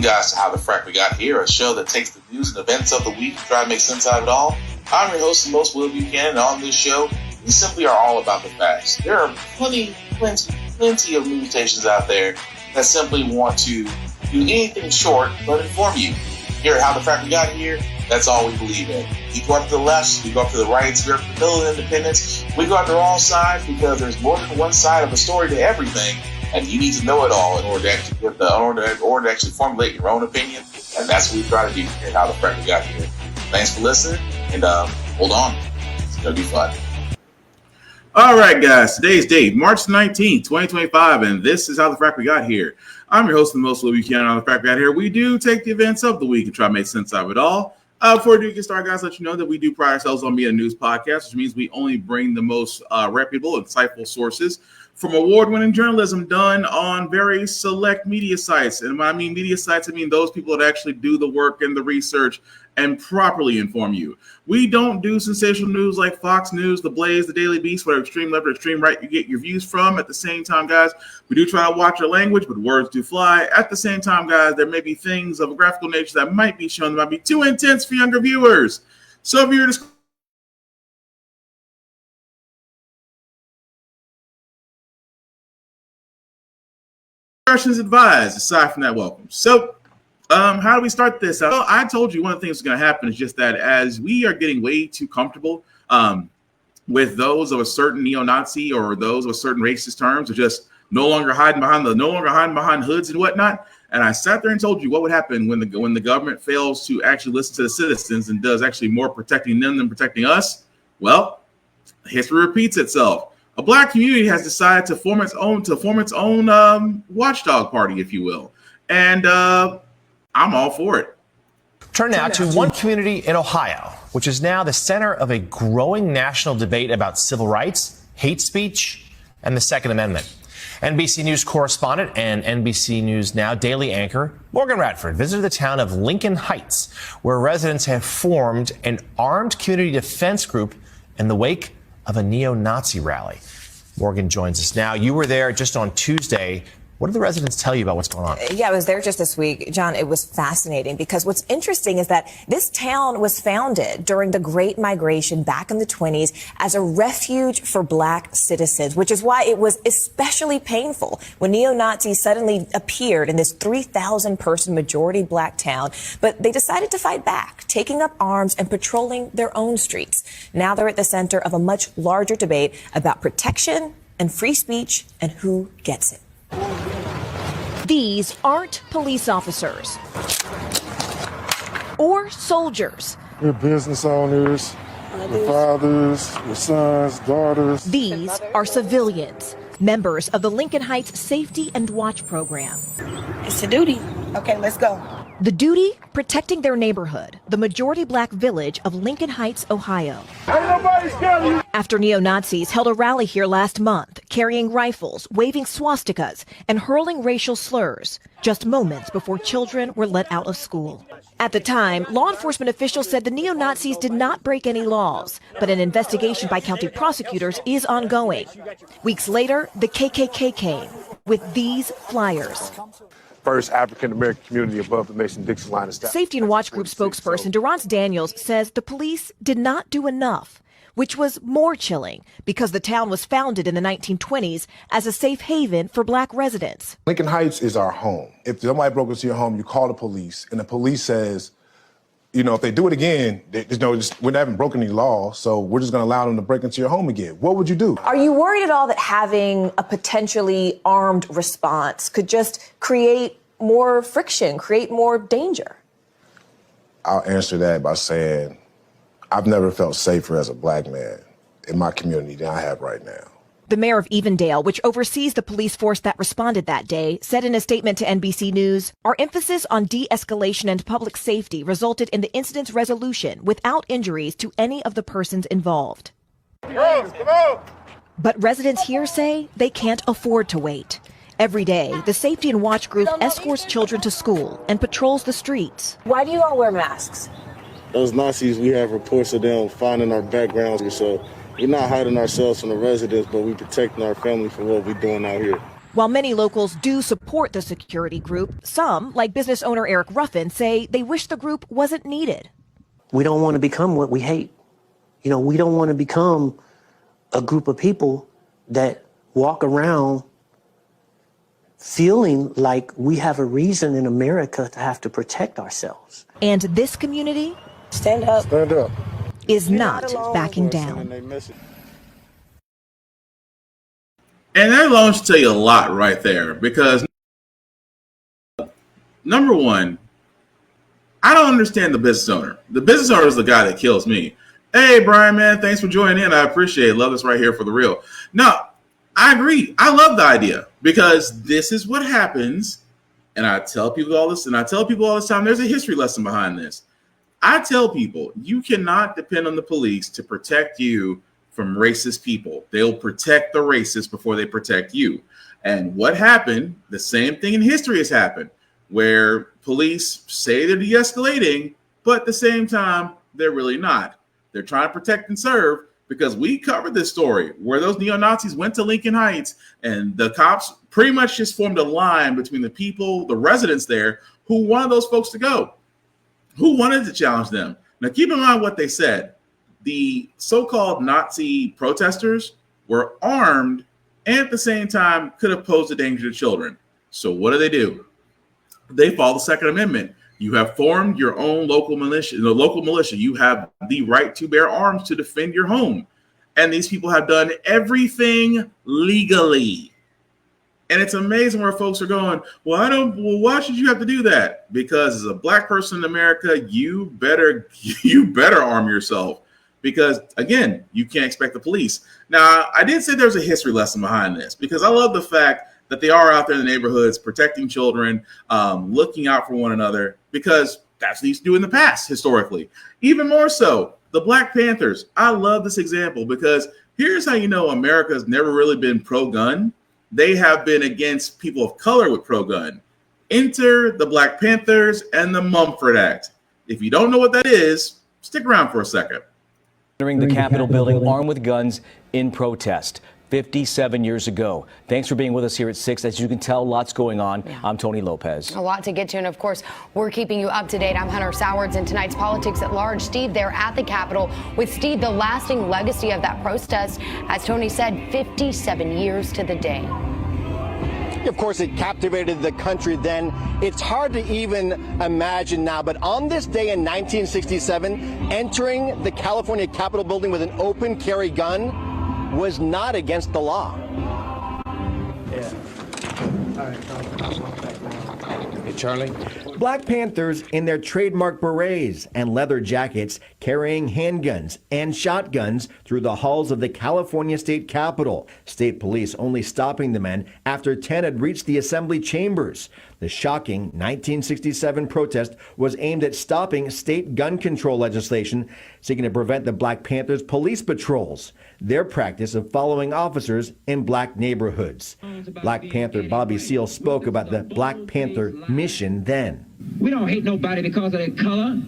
Welcome, guys, to How the Frack We Got Here, a show that takes the news and events of the week and try to make sense out of it all. I'm your host, the most Will Buchanan, and on this show, we simply are all about the facts. There are plenty of news stations out there that simply want to do anything short but inform you. Here at How the Frack We Got Here, that's all we believe in. We go up to the left, we go up to the right, we go up to the middle of independence, we go after all sides because there's more than one side of a story to everything. And you need to know it all in order to actually formulate your own opinion. And that's what we try to do here at How the Frack We Got Here. Thanks for listening, and hold on. It's going to be fun. All right, guys. Today's date, March 19th, 2025, and this is How the Frack We Got Here. I'm your host, the most Will Buchanan on the Frack We Got Here. We do take the events of the week and try to make sense of it all. Before we do get started, guys, let you know that we do pride ourselves on being a news podcast, which means we only bring the most reputable, insightful sources from award-winning journalism done on very select media sites. And when I mean media sites, I mean those people that actually do the work and the research and properly inform you. We don't do sensational news like Fox News, The Blaze, The Daily Beast, where extreme left or extreme right you get your views from. At the same time, guys, we do try to watch our language, but words do fly. At the same time, guys, there may be things of a graphical nature that might be shown that might be too intense for younger viewers. So if you're discretion is advised. Aside from that, welcome. So, how do we start this? I told you one of the things that's going to happen is just that as we are getting way too comfortable with those of a certain neo-Nazi or those of a certain racist terms, or just no longer hiding behind hoods and whatnot. And I sat there and told you what would happen when the government fails to actually listen to the citizens and does actually more protecting them than protecting us. Well, history repeats itself. A black community has decided to form its own watchdog party, if you will, and I'm all for it. Turn now to one community in Ohio, which is now the center of a growing national debate about civil rights, hate speech, and the Second Amendment. NBC News correspondent and NBC News Now daily anchor Morgan Radford visited the town of Lincoln Heights, where residents have formed an armed community defense group in the wake of a neo-Nazi rally. Morgan joins us now. You were there just on Tuesday. What did the residents tell you about what's going on? Yeah, I was there just this week. John, it was fascinating because what's interesting is that this town was founded during the Great Migration back in the 1920s as a refuge for black citizens, which is why it was especially painful when neo-Nazis suddenly appeared in this 3,000-person majority black town. But they decided to fight back, taking up arms and patrolling their own streets. Now they're at the center of a much larger debate about protection and free speech and who gets it. These aren't police officers or soldiers. We're business owners, we're fathers, we're sons, daughters. These are civilians, members of the Lincoln Heights Safety and Watch program. It's a duty. Okay, let's go. The duty, protecting their neighborhood, the majority black village of Lincoln Heights, Ohio. After neo-Nazis held a rally here last month, carrying rifles, waving swastikas, and hurling racial slurs, just moments before children were let out of school. At the time, law enforcement officials said the neo-Nazis did not break any laws, but an investigation by county prosecutors is ongoing. Weeks later, the KKK came with these flyers. First African-American community above the Mason-Dixon line of staff. Safety and Watch Group spokesperson Durrance Daniels says the police did not do enough, which was more chilling because the town was founded in the 1920s as a safe haven for black residents. Lincoln Heights is our home. If somebody broke into your home, you call the police, and the police says, you know, if they do it again, we haven't broken any law, so we're just going to allow them to break into your home again. What would you do? Are you worried at all that having a potentially armed response could just create more friction, create more danger? I'll answer that by saying I've never felt safer as a black man in my community than I have right now. The mayor of Evendale, which oversees the police force that responded that day, said in a statement to NBC News, "Our emphasis on de-escalation and public safety resulted in the incident's resolution without injuries to any of the persons involved." But residents here say they can't afford to wait. Every day, the Safety and Watch Group escorts children to school and patrols the streets. Why do you all wear masks? Those Nazis, we have reports of them finding our backgrounds, so we're not hiding ourselves from the residents, but we're protecting our family from what we're doing out here. While many locals do support the security group, some, like business owner Eric Ruffin, say they wish the group wasn't needed. We don't want to become what we hate. We don't want to become a group of people that walk around feeling like we have a reason in America to have to protect ourselves. And this community Stand up. Stand up. is not backing down. And that alone should tell you a lot right there, because number one, I don't understand the business owner. The business owner is the guy that kills me. Hey, Brian, man, thanks for joining in. I appreciate it. Love this right here for the real. No, I agree. I love the idea, because this is what happens. And I tell people all this, and I tell people all this time, there's a history lesson behind this. I tell people, you cannot depend on the police to protect you from racist people. They'll protect the racists before they protect you. And what happened, the same thing in history has happened, where police say they're de-escalating, but at the same time, they're really not. They're trying to protect and serve, because we covered this story where those neo-Nazis went to Lincoln Heights and the cops pretty much just formed a line between the people, the residents there, who wanted those folks to go, who wanted to challenge them. Now, keep in mind what they said. The so-called Nazi protesters were armed and at the same time could have posed a danger to children. So what do? They follow the Second Amendment. You have formed your own local militia. The local militia, you have the right to bear arms to defend your home. And these people have done everything legally. And it's amazing where folks are going, well, why should you have to do that? Because as a black person in America, you better arm yourself. Because, again, you can't expect the police. Now, I did say there's a history lesson behind this, because I love the fact that they are out there in the neighborhoods protecting children, looking out for one another, because that's what they used to do in the past, historically. Even more so, the Black Panthers. I love this example, because here's how you know America's never really been pro-gun. They have been against people of color with pro-gun. Enter the Black Panthers and the Mumford Act. If you don't know what that is, stick around for a second. Entering the Capitol building armed with guns in protest 57 years ago. Thanks for being with us here at 6. As you can tell, lots going on. Yeah. I'm Tony Lopez. A lot to get to, and of course, we're keeping you up to date. I'm Hunter Sowards, and tonight's Politics at Large. Steve there at the Capitol with Steve, the lasting legacy of that protest. As Tony said, 57 years to the day. Of course, it captivated the country then. It's hard to even imagine now, but on this day in 1967, entering the California Capitol building with an open carry gun was not against the law. Yeah. All right. Hey, Charlie. Black Panthers in their trademark berets and leather jackets carrying handguns and shotguns through the halls of the California State Capitol. State police only stopping the men after 10 had reached the assembly chambers. The shocking 1967 protest was aimed at stopping state gun control legislation seeking to prevent the Black Panthers' police patrols, their practice of following officers in black neighborhoods. Black Panther Bobby Seale spoke about the Black Panther mission then. We don't hate nobody because of their color.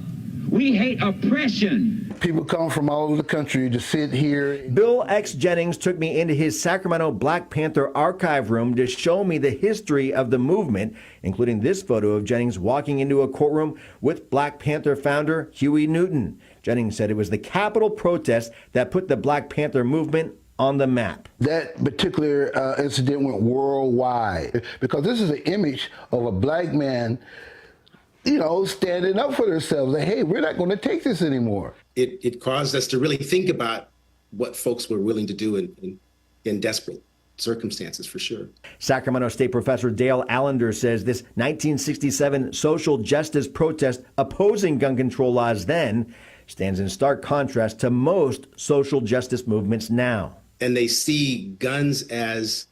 We hate oppression. People come from all over the country to sit here. Bill X. Jennings took me into his Sacramento Black Panther archive room to show me the history of the movement, including this photo of Jennings walking into a courtroom with Black Panther founder Huey Newton. Jennings said it was the Capitol protest that put the Black Panther movement on the map. That particular incident went worldwide because this is an image of a black man, you know, standing up for themselves. Like, hey, we're not going to take this anymore. It caused us to really think about what folks were willing to do in desperate circumstances, for sure. Sacramento State professor Dale Allender says this 1967 social justice protest opposing gun control laws then stands in stark contrast to most social justice movements now. And they see guns as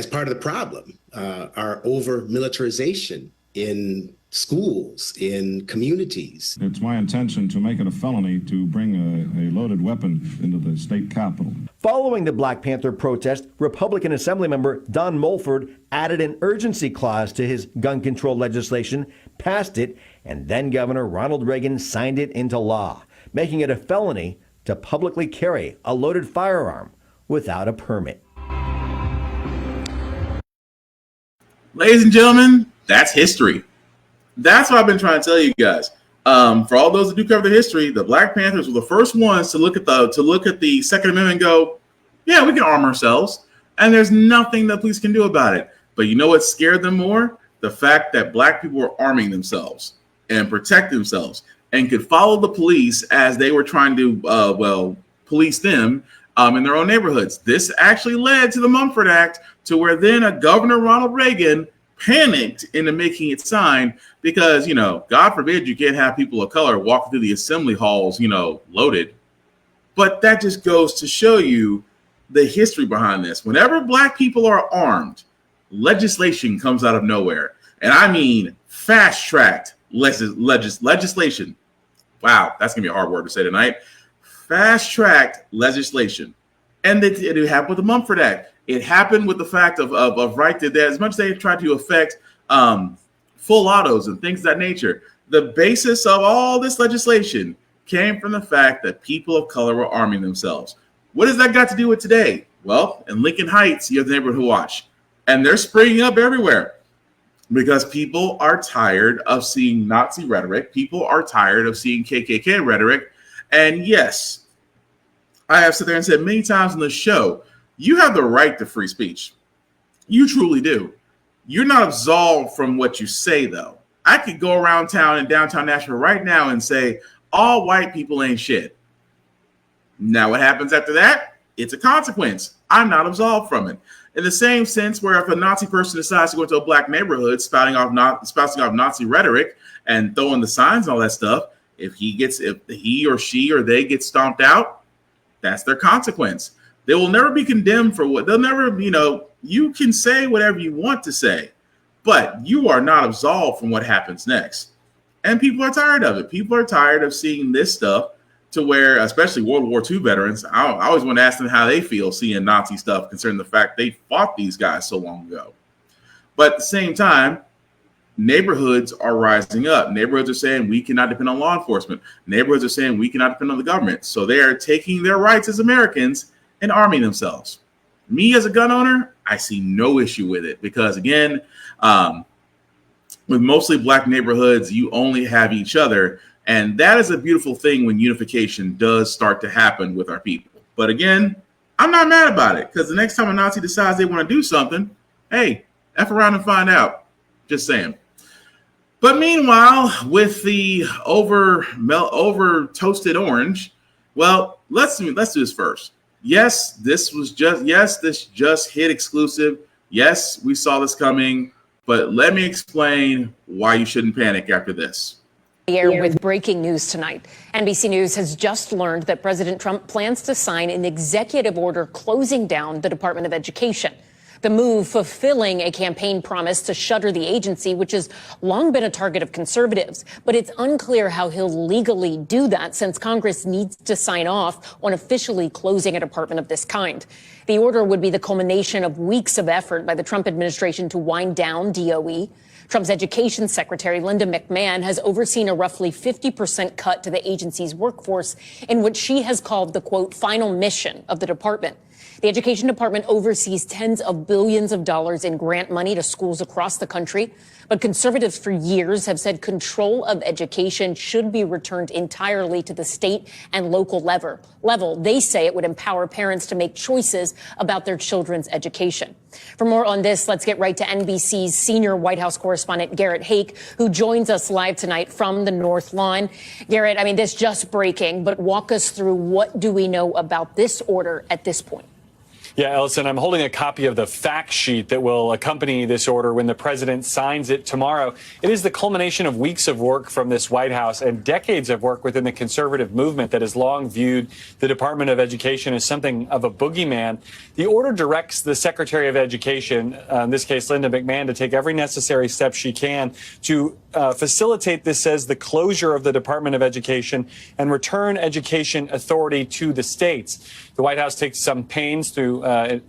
part of the problem, our over-militarization in schools, in communities. It's my intention to make it a felony to bring a loaded weapon into the state capitol. Following the Black Panther protest, Republican Assemblymember Don Mulford added an urgency clause to his gun control legislation, passed it, and then Governor Ronald Reagan signed it into law, making it a felony to publicly carry a loaded firearm without a permit. Ladies and gentlemen, that's history. That's what I've been trying to tell you guys. For all those that do cover the history, the Black Panthers were the first ones to look at the Second Amendment and go, yeah, we can arm ourselves, and there's nothing the police can do about it. But you know what scared them more? The fact that Black people were arming themselves and protect themselves and could follow the police as they were trying to, police them in their own neighborhoods. This actually led to the Mumford Act, to where then a Governor Ronald Reagan panicked into making it sign because, God forbid you can't have people of color walking through the assembly halls, loaded. But that just goes to show you the history behind this. Whenever Black people are armed, legislation comes out of nowhere. And I mean fast-tracked legislation. Wow, that's going to be a hard word to say tonight. Fast-tracked legislation. And it happened with the Mumford Act. It happened with the fact of right that as much as they tried to affect full autos and things of that nature, the basis of all this legislation came from the fact that people of color were arming themselves. What has that got to do with today? Well, in Lincoln Heights, you have the neighborhood watch, and they're springing up everywhere because people are tired of seeing Nazi rhetoric. People are tired of seeing KKK rhetoric. And yes, I have sat there and said many times on the show, you have the right to free speech. You truly do. You're not absolved from what you say, though. I could go around town in downtown Nashville right now and say, all white people ain't shit. Now, what happens after that? It's a consequence. I'm not absolved from it. In the same sense where if a Nazi person decides to go into a Black neighborhood spouting off Nazi rhetoric and throwing the signs and all that stuff, if he or she or they get stomped out, that's their consequence. They will never be condemned for what they'll never, you can say whatever you want to say, but you are not absolved from what happens next. And people are tired of it. People are tired of seeing this stuff to where, especially World War II veterans, I always want to ask them how they feel seeing Nazi stuff concerning the fact they fought these guys so long ago. But at the same time, neighborhoods are rising up. Neighborhoods are saying we cannot depend on law enforcement. Neighborhoods are saying we cannot depend on the government. So they are taking their rights as Americans and arming themselves. Me as a gun owner, I see no issue with it because, again, with mostly Black neighborhoods, you only have each other. And that is a beautiful thing when unification does start to happen with our people. But again, I'm not mad about it because the next time a Nazi decides they want to do something, hey, F around and find out. Just saying. But meanwhile, with the over toasted orange, well, let's do this first. Yes, this just hit exclusive. Yes, we saw this coming, but let me explain why you shouldn't panic after this. With breaking news tonight. NBC News has just learned that President Trump plans to sign an executive order closing down the Department of Education. The move fulfilling a campaign promise to shutter the agency, which has long been a target of conservatives. But it's unclear how he'll legally do that since Congress needs to sign off on officially closing a department of this kind. The order would be the culmination of weeks of effort by the Trump administration to wind down DOE. Trump's education secretary, Linda McMahon, has overseen a roughly 50% cut to the agency's workforce in what she has called the, quote, final mission of the department. The Education Department oversees tens of billions of dollars in grant money to schools across the country. But conservatives for years have said control of education should be returned entirely to the state and local level. They say it would empower parents to make choices about their children's education. For more on this, let's get right to NBC's senior White House correspondent, Garrett Haake, who joins us live tonight from the North Lawn. Garrett, this just breaking, but walk us through what do we know about this order at this point? Yeah, Ellison, I'm holding a copy of the fact sheet that will accompany this order when the president signs it tomorrow. It is the culmination of weeks of work from this White House and decades of work within the conservative movement that has long viewed the Department of Education as something of a boogeyman. The order directs the Secretary of Education, in this case, Linda McMahon, to take every necessary step she can to facilitate, this says, the closure of the Department of Education and return education authority to the states. The White House takes some pains through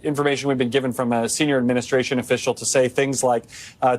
information we've been given from a senior administration official to say things like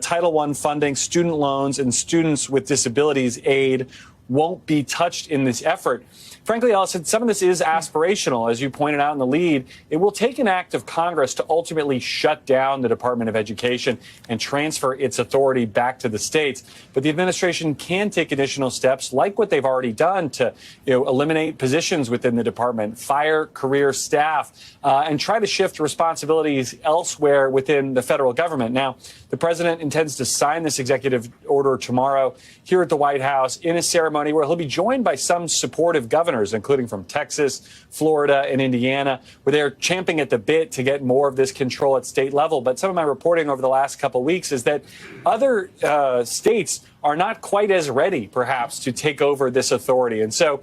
Title I funding, student loans, and students with disabilities aid won't be touched in this effort. Frankly, Allison, some of this is aspirational. As you pointed out in the lead, it will take an act of Congress to ultimately shut down the Department of Education and transfer its authority back to the states. But the administration can take additional steps, like what they've already done, to eliminate positions within the department, fire career staff, and try to shift responsibilities elsewhere within the federal government. Now, the president intends to sign this executive order tomorrow here at the White House in a ceremony where he'll be joined by some supportive governors, including from Texas, Florida, and Indiana, where they're champing at the bit to get more of this control at state level. But some of my reporting over the last couple of weeks is that other states are not quite as ready, perhaps, to take over this authority. And so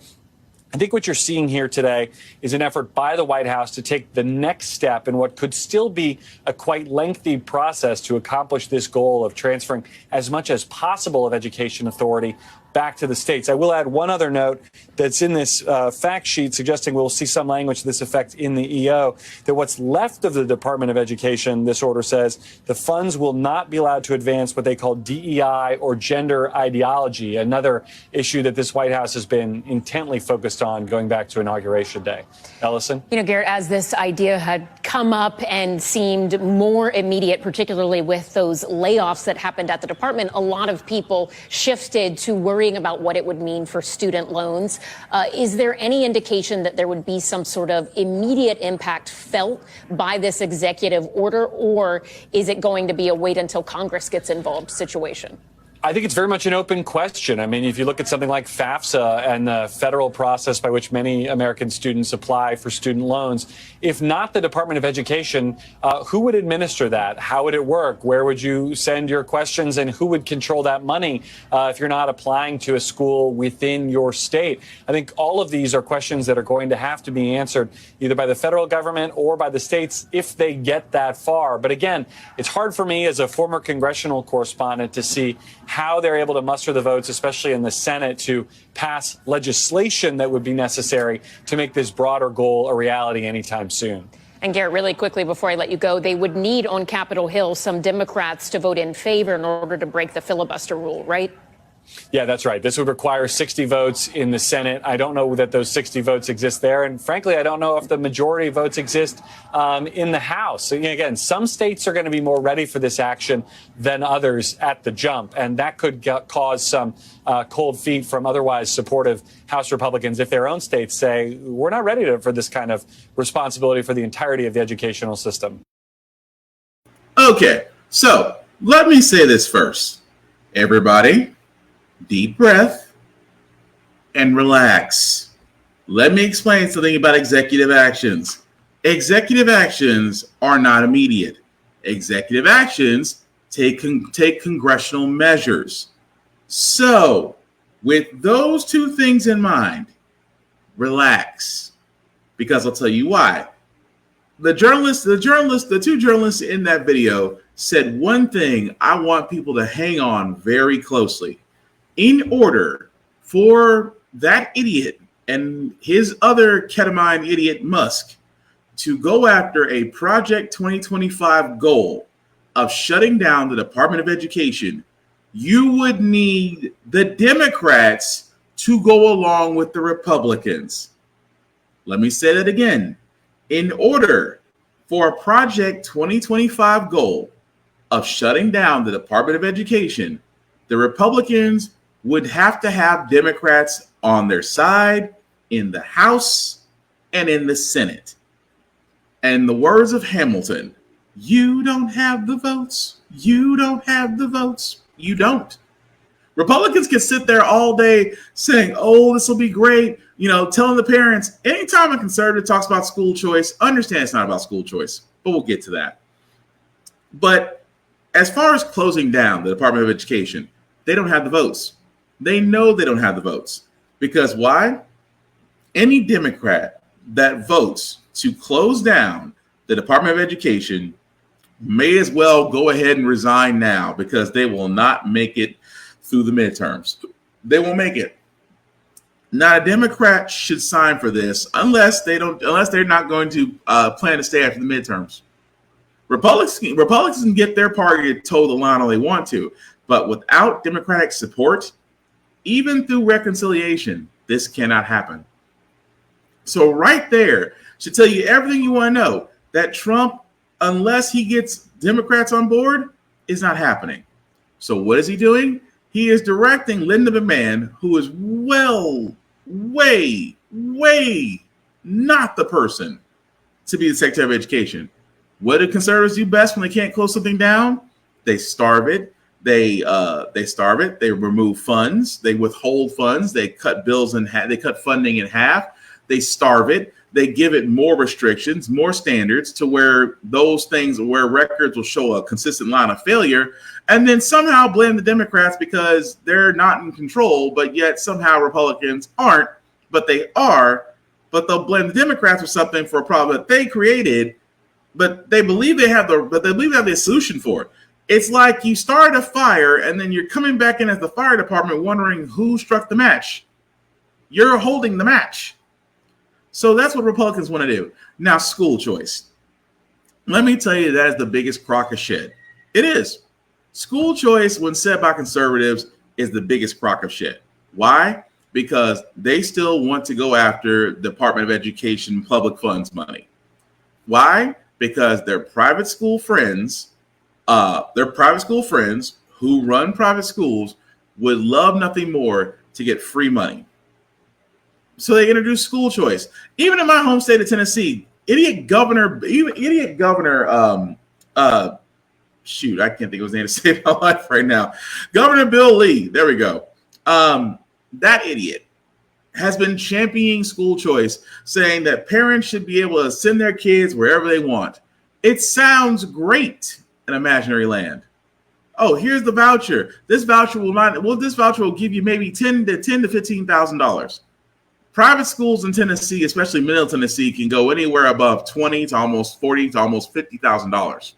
I think what you're seeing here today is an effort by the White House to take the next step in what could still be a quite lengthy process to accomplish this goal of transferring as much as possible of education authority back to the states. I will add one other note that's in this fact sheet suggesting we'll see some language to this effect in the EO, that what's left of the Department of Education, this order says, the funds will not be allowed to advance what they call DEI or gender ideology, another issue that this White House has been intently focused on going back to Inauguration Day. Ellison? Garrett, as this idea had come up and seemed more immediate, particularly with those layoffs that happened at the department, a lot of people shifted to worrying about what it would mean for student loans. Is there any indication that there would be some sort of immediate impact felt by this executive order, or is it going to be a wait until Congress gets involved situation? I think it's very much an open question. I mean, if you look at something like FAFSA and the federal process by which many American students apply for student loans, if not the Department of Education, who would administer that? How would it work? Where would you send your questions, and who would control that money if you're not applying to a school within your state? I think all of these are questions that are going to have to be answered either by the federal government or by the states if they get that far. But again, it's hard for me as a former congressional correspondent to see how they're able to muster the votes, especially in the Senate, to pass legislation that would be necessary to make this broader goal a reality anytime soon. And Garrett, really quickly before I let you go, they would need on Capitol Hill some Democrats to vote in favor in order to break the filibuster rule, right? Yeah, that's right. This would require 60 votes in the Senate. I don't know that those 60 votes exist there. And frankly, I don't know if the majority of votes exist in the House. So, again, some states are going to be more ready for this action than others at the jump. And that could cause some cold feet from otherwise supportive House Republicans if their own states say, we're not ready for this kind of responsibility for the entirety of the educational system. Okay, so let me say this first. Everybody, deep breath and relax. Let me explain something about executive actions. Executive actions are not immediate. Executive actions take congressional measures. So, with those two things in mind, relax. Because I'll tell you why. The two journalists in that video said one thing I want people to hang on very closely. In order for that idiot and his other ketamine idiot Musk to go after a Project 2025 goal of shutting down the Department of Education, you would need the Democrats to go along with the Republicans. Let me say that again. In order for a Project 2025 goal of shutting down the Department of Education, the Republicans would have to have Democrats on their side in the House and in the Senate. And the words of Hamilton, you don't have the votes. You don't have the votes. You don't. Republicans can sit there all day saying, oh, this will be great. Telling the parents, anytime a conservative talks about school choice, understand it's not about school choice, but we'll get to that. But as far as closing down the Department of Education, they don't have the votes. They know they don't have the votes. Because why? Any Democrat that votes to close down the Department of Education may as well go ahead and resign now, because they will not make it through the midterms. They won't make it. Not a Democrat should sign for this unless they're not going to plan to stay after the midterms. Republicans can get their party to toe the line all they want to, but without Democratic support, even through reconciliation, this cannot happen. So right there should tell you everything you want to know, that Trump, unless he gets Democrats on board, is not happening. So what is he doing? He is directing Linda McMahon, who is way not the person to be the Secretary of Education. What do conservatives do best when they can't close something down? They starve it. They starve it. They remove funds. They withhold funds. They cut bills in half. They cut funding in half. They starve it. They give it more restrictions, more standards, to where those things, where records will show a consistent line of failure, and then somehow blame the Democrats because they're not in control, but yet somehow Republicans aren't, but they are. But they'll blame the Democrats for something, for a problem that they created, but they believe they have the solution for it. It's like you started a fire and then you're coming back in as the fire department wondering who struck the match. You're holding the match. So that's what Republicans want to do. Now, school choice. Let me tell you, that is the biggest crock of shit. It is. School choice, when said by conservatives, is the biggest crock of shit. Why? Because they still want to go after Department of Education public funds money. Why? Because their private school friends who run private schools would love nothing more to get free money. So they introduced school choice. Even in my home state of Tennessee, idiot governor, shoot, I can't think of his name to save my life right now. Governor Bill Lee, there we go. That idiot has been championing school choice, saying that parents should be able to send their kids wherever they want. It sounds great in imaginary land. Oh, here's the voucher. This voucher will give you maybe $10,000 to $15,000. Private schools in Tennessee, especially Middle Tennessee, can go anywhere above $20,000 to almost $40,000 to almost $50,000,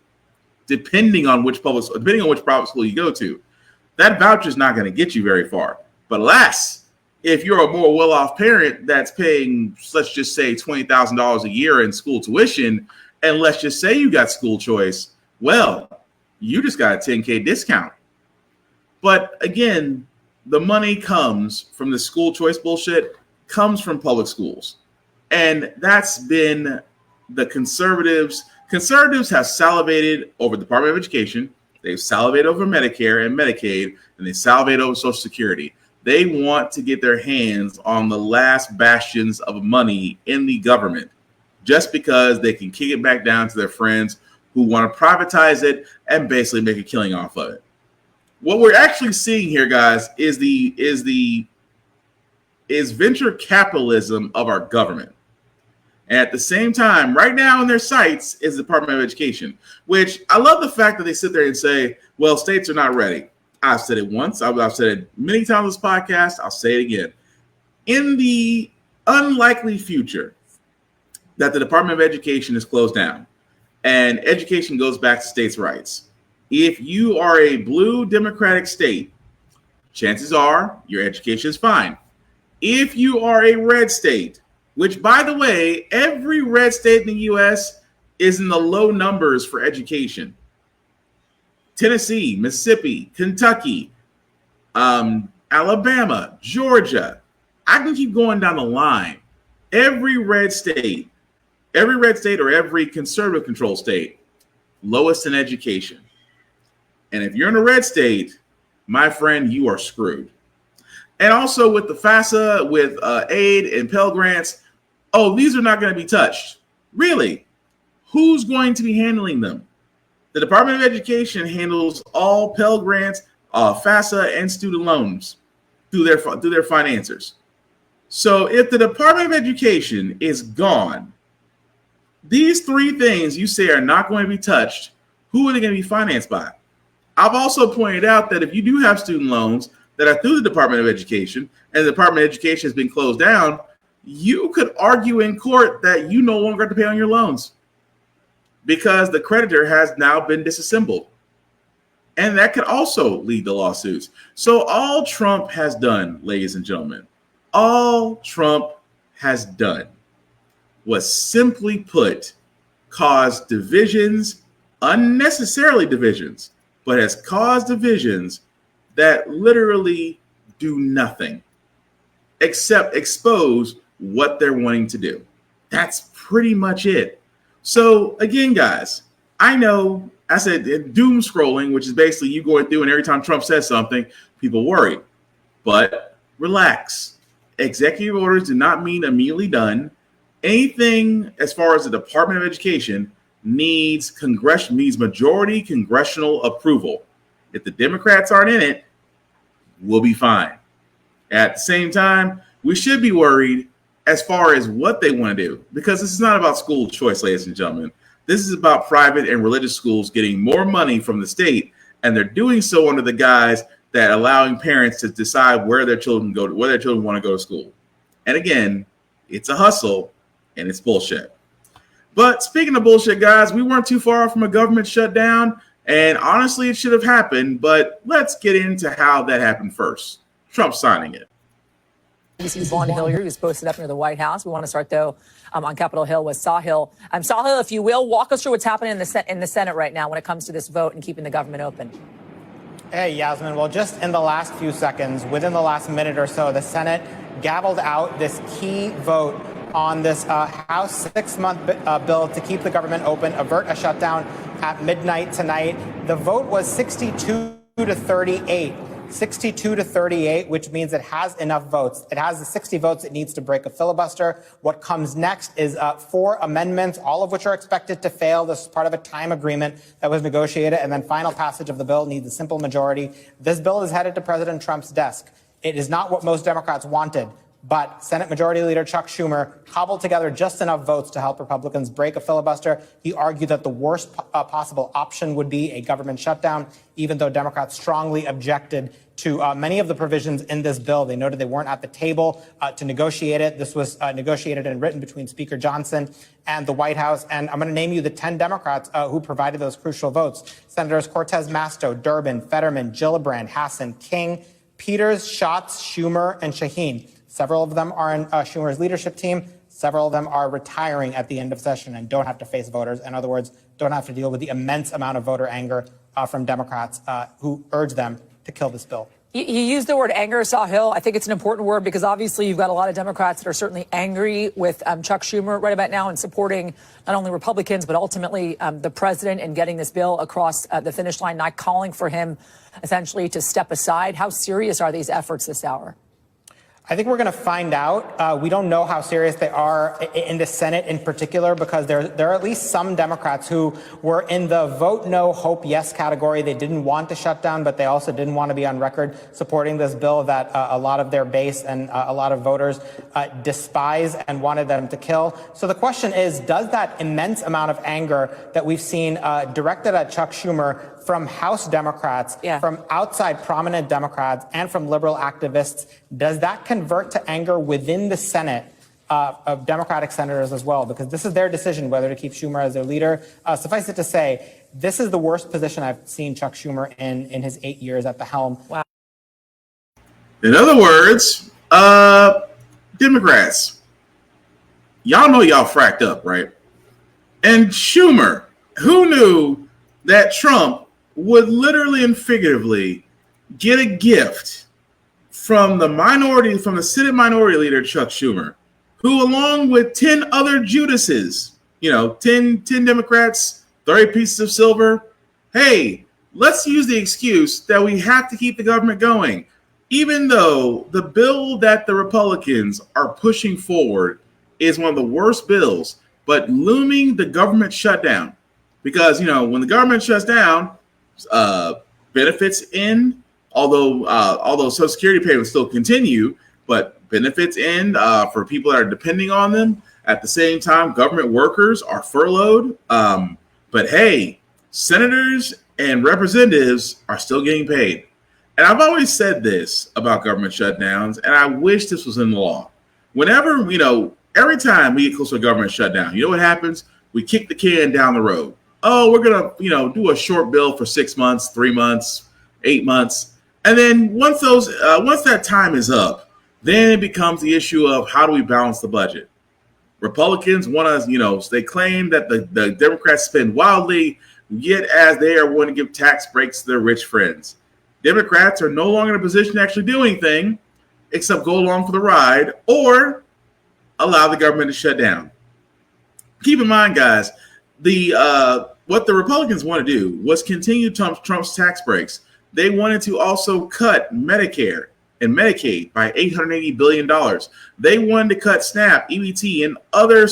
depending on which private school you go to. That voucher is not going to get you very far. But alas, if you're a more well-off parent that's paying, let's just say, $20,000 a year in school tuition, and let's just say you got school choice, well, you just got a $10,000 discount. But again, the money comes from the school choice bullshit, comes from public schools. And that's been the conservatives. Conservatives have salivated over the Department of Education. They've salivated over Medicare and Medicaid, and they salivate over Social Security. They want to get their hands on the last bastions of money in the government, just because they can kick it back down to their friends who want to privatize it and basically make a killing off of it. What we're actually seeing here, guys, is venture capitalism of our government. And at the same time, right now in their sights is the Department of Education, which I love the fact that they sit there and say, well, states are not ready. I've said it once. I've said it many times on this podcast. I'll say it again. In the unlikely future that the Department of Education is closed down and education goes back to states' rights, if you are a blue Democratic state, chances are your education is fine. If you are a red state, which, by the way, every red state in the U.S. is in the low numbers for education. Tennessee, Mississippi, Kentucky, Alabama, Georgia. I can keep going down the line. Every red state or every conservative control state, lowest in education. And if you're in a red state, my friend, you are screwed. And also with the FAFSA, with aid and Pell Grants, these are not going to be touched. Really? Who's going to be handling them? The Department of Education handles all Pell Grants, FAFSA, and student loans through their financiers. So if the Department of Education is gone, these three things you say are not going to be touched, who are they going to be financed by? I've also pointed out that if you do have student loans that are through the Department of Education and the Department of Education has been closed down, you could argue in court that you no longer have to pay on your loans because the creditor has now been disassembled. And that could also lead to lawsuits. So all Trump has done, ladies and gentlemen, all Trump has done was simply put, cause divisions, unnecessarily divisions, but has caused divisions that literally do nothing except expose what they're wanting to do. That's pretty much it. So again, guys, I know I said doom scrolling, which is basically you going through and every time Trump says something, people worry. But relax. Executive orders do not mean immediately done. Anything as far as the Department of Education needs majority congressional approval. If the Democrats aren't in it, we'll be fine. At the same time, we should be worried as far as what they want to do, because this is not about school choice, ladies and gentlemen. This is about private and religious schools getting more money from the state, and they're doing so under the guise that allowing parents to decide where their children go to, where their children want to go to school. And again, it's a hustle and it's bullshit. But speaking of bullshit, guys, we weren't too far from a government shutdown, and honestly, it should have happened. But let's get into how that happened first. Trump signing it. ABC's Vaughn Hilliard, who's posted up near the White House. We want to start, though, on Capitol Hill with Sahil. Sahil, if you will, walk us through what's happening in the Senate right now when it comes to this vote and keeping the government open. Hey, Yasmin. Well, just in the last few seconds, within the last minute or so, the Senate gavelled out this key vote on this House 6-month bill to keep the government open, avert a shutdown at midnight tonight. The vote was 62 to 38. 62 to 38, which means it has enough votes. It has the 60 votes it needs to break a filibuster. What comes next is 4 amendments, all of which are expected to fail. This is part of a time agreement that was negotiated. And then final passage of the bill needs a simple majority. This bill is headed to President Trump's desk. It is not what most Democrats wanted, but Senate Majority Leader Chuck Schumer cobbled together just enough votes to help Republicans break a filibuster. He argued that the worst possible option would be a government shutdown, even though Democrats strongly objected to many of the provisions in this bill. They noted they weren't at the table to negotiate it. This was negotiated and written between Speaker Johnson and the White House. And I'm going to name you the 10 Democrats who provided those crucial votes. Senators Cortez Masto, Durbin, Fetterman, Gillibrand, Hassan, King, Peters, Schatz, Schumer, and Shaheen. Several of them are in Schumer's leadership team. Several of them are retiring at the end of session and don't have to face voters. In other words, don't have to deal with the immense amount of voter anger from Democrats who urge them to kill this bill. You used the word anger, Sahil. I think it's an important word because obviously you've got a lot of Democrats that are certainly angry with Chuck Schumer right about now and supporting not only Republicans, but ultimately the president and getting this bill across the finish line, not calling for him essentially to step aside. How serious are these efforts this hour? I think we're going to find out. We don't know how serious they are in the Senate in particular, because there are at least some Democrats who were in the vote no, hope yes category. They didn't want to shut down, but they also didn't want to be on record supporting this bill that a lot of their base and a lot of voters despise and wanted them to kill. So the question is, does that immense amount of anger that we've seen directed at Chuck Schumer from House Democrats, from outside prominent Democrats, and from liberal activists, does that convert to anger within the Senate of Democratic senators as well? Because this is their decision whether to keep Schumer as their leader. Suffice it to say, this is the worst position I've seen Chuck Schumer in his 8 years at the helm. Wow. In other words, Democrats, y'all know y'all fracked up, right? And Schumer, who knew that Trump would literally and figuratively get a gift from the Senate Minority Leader, Chuck Schumer, who, along with 10 other Judases, 10 Democrats, 30 pieces of silver. Hey, let's use the excuse that we have to keep the government going, even though the bill that the Republicans are pushing forward is one of the worst bills, but looming the government shutdown. Because, when the government shuts down, benefits end, although Social Security payments still continue, but benefits end for people that are depending on them. At the same time, government workers are furloughed. But hey, senators and representatives are still getting paid. And I've always said this about government shutdowns, and I wish this was in the law. Whenever, every time we get close to a government shutdown, you know what happens? We kick the can down the road. Oh, we're going to, do a short bill for 6 months, 3 months, 8 months. And then once that time is up, then it becomes the issue of how do we balance the budget? Republicans want to, they claim that the Democrats spend wildly, yet as they are wanting to give tax breaks to their rich friends. Democrats are no longer in a position to actually do anything except go along for the ride or allow the government to shut down. Keep in mind, guys, what the Republicans want to do was continue Trump's tax breaks. They wanted to also cut Medicare and Medicaid by $880 billion. They wanted to cut SNAP, EBT, and other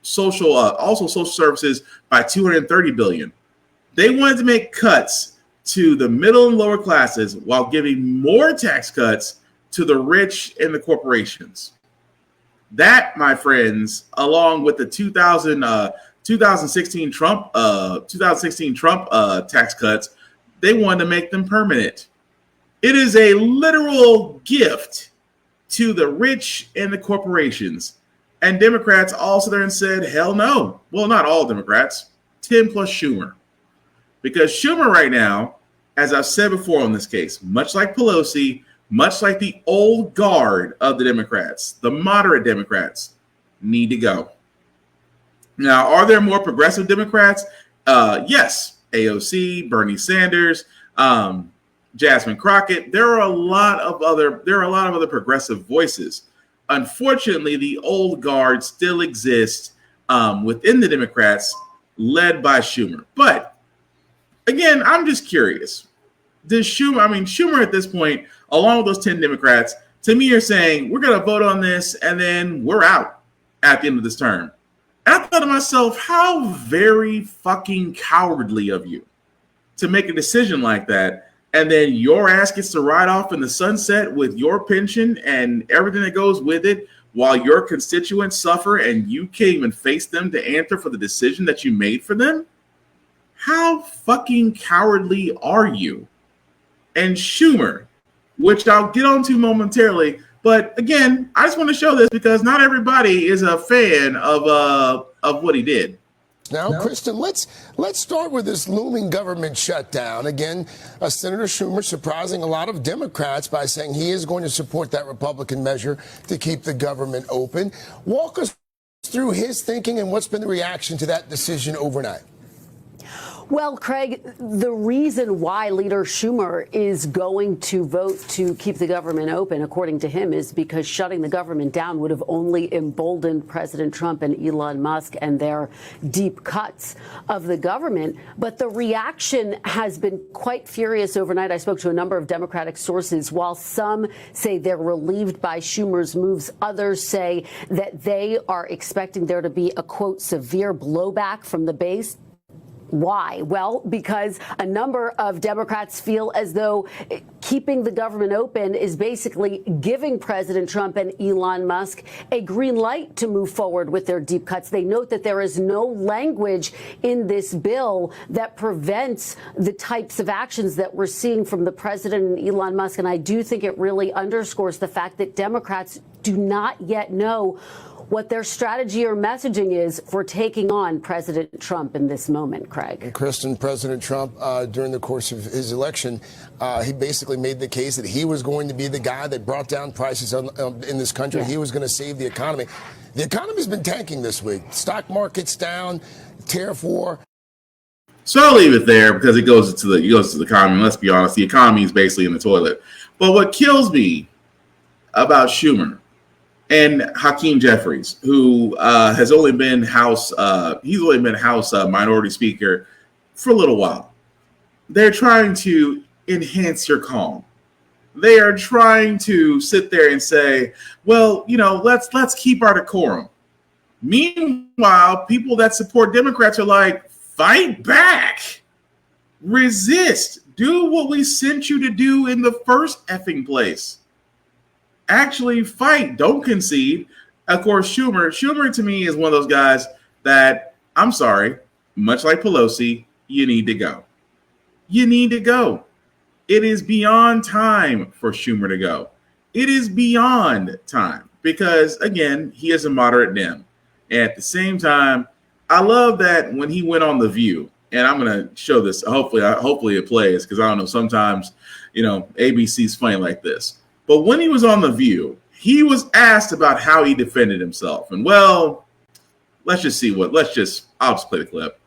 social services by $230 billion. They wanted to make cuts to the middle and lower classes while giving more tax cuts to the rich and the corporations. That, my friends, along with the 2016 Trump tax cuts, they wanted to make them permanent. It is a literal gift to the rich and the corporations. And Democrats all sat there and said, hell no. Well, not all Democrats, Tim plus Schumer. Because Schumer right now, as I've said before on this case, much like Pelosi, much like the old guard of the Democrats, the moderate Democrats, need to go. Now, are there more progressive Democrats? Yes. AOC, Bernie Sanders, Jasmine Crockett. There are a lot of other progressive voices. Unfortunately, the old guard still exists within the Democrats, led by Schumer. But again, I'm just curious. Schumer at this point, along with those 10 Democrats, to me are saying, we're going to vote on this and then we're out at the end of this term. And I thought to myself, how very fucking cowardly of you to make a decision like that. And then your ass gets to ride off in the sunset with your pension and everything that goes with it while your constituents suffer and you can't even face them to answer for the decision that you made for them. How fucking cowardly are you? And Schumer, which I'll get onto momentarily, but again, I just want to show this because not everybody is a fan of what he did. Now, Kristen, let's start with this looming government shutdown. Again, Senator Schumer surprising a lot of Democrats by saying he is going to support that Republican measure to keep the government open. Walk us through his thinking and what's been the reaction to that decision overnight. Well, Craig, the reason why Leader Schumer is going to vote to keep the government open, according to him, is because shutting the government down would have only emboldened President Trump and Elon Musk and their deep cuts of the government. But the reaction has been quite furious overnight. I spoke to a number of Democratic sources. While some say they're relieved by Schumer's moves, others say that they are expecting there to be a, quote, severe blowback from the base. Why? Well, because a number of Democrats feel as though keeping the government open is basically giving President Trump and Elon Musk a green light to move forward with their deep cuts. They note that there is no language in this bill that prevents the types of actions that we're seeing from the president and Elon Musk. And I do think it really underscores the fact that Democrats do not yet know what their strategy or messaging is for taking on President Trump in this moment, Craig. And Kristen, President Trump, during the course of his election, he basically made the case that he was going to be the guy that brought down prices in this country. Yeah. He was going to save the economy. The economy's been tanking this week. Stock market's down, tariff war. So I'll leave it there because it goes to the economy. And let's be honest, the economy is basically in the toilet. But what kills me about Schumer and Hakeem Jeffries, who has only been House Minority Speaker for a little while. They're trying to enhance your calm. They are trying to sit there and say, well, let's keep our decorum. Meanwhile, people that support Democrats are like, fight back, resist, do what we sent you to do in the first effing place. Actually fight, don't concede. Of course, Schumer to me is one of those guys that, I'm sorry, much like Pelosi, you need to go. You need to go. It is beyond time for Schumer to go. It is beyond time because, again, he is a moderate Dem. And at the same time, I love that when he went on The View, and I'm going to show this, hopefully it plays because I don't know, sometimes, ABC's funny like this. But when he was on The View, he was asked about how he defended himself. And well, I'll just play the clip.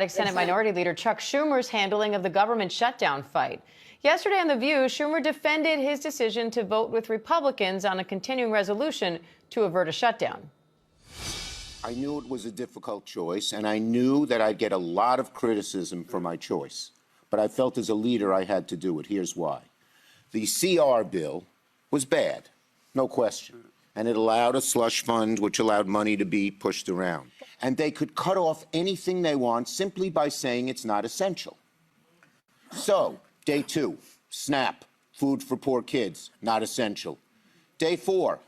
Senate Minority Leader Chuck Schumer's handling of the government shutdown fight. Yesterday on The View, Schumer defended his decision to vote with Republicans on a continuing resolution to avert a shutdown. I knew it was a difficult choice, and I knew that I'd get a lot of criticism for my choice. But I felt as a leader I had to do it. Here's why. The CR bill was bad, no question. And it allowed a slush fund, which allowed money to be pushed around. And they could cut off anything they want simply by saying it's not essential. So, day 2, SNAP, food for poor kids, not essential. Day 4,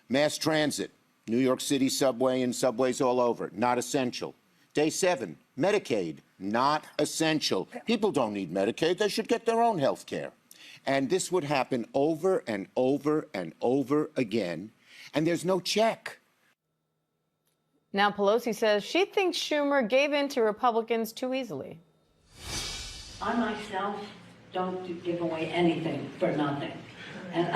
mass transit, New York City subway and subways all over, not essential. Day 7, Medicaid, not essential. People don't need Medicaid, they should get their own health care. And this would happen over and over and over again, and there's no check. Now Pelosi says she thinks Schumer gave in to Republicans too easily. I myself don't give away anything for nothing. And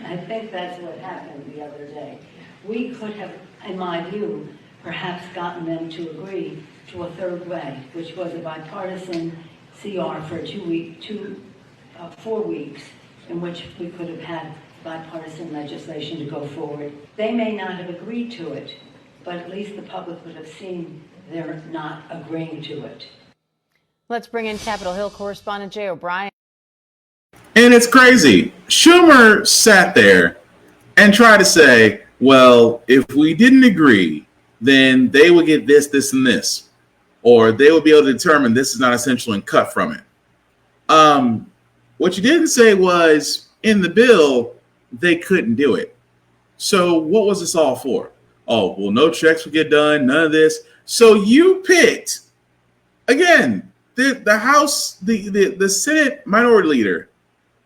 I think that's what happened the other day. We could have, in my view, perhaps gotten them to agree to a third way, which was a bipartisan CR for 4 weeks, in which we could have had bipartisan legislation to go forward. They may not have agreed to it, but at least the public would have seen they're not agreeing to it. Let's bring in Capitol Hill correspondent Jay O'Brien. And it's crazy. Schumer sat there and tried to say, well, if we didn't agree, then they would get this, this, and this. Or they would be able to determine this is not essential and cut from it. What you didn't say was, in the bill, they couldn't do it. So what was this all for? Oh, well, no checks would get done, none of this. So you picked, again, the House, the Senate minority leader,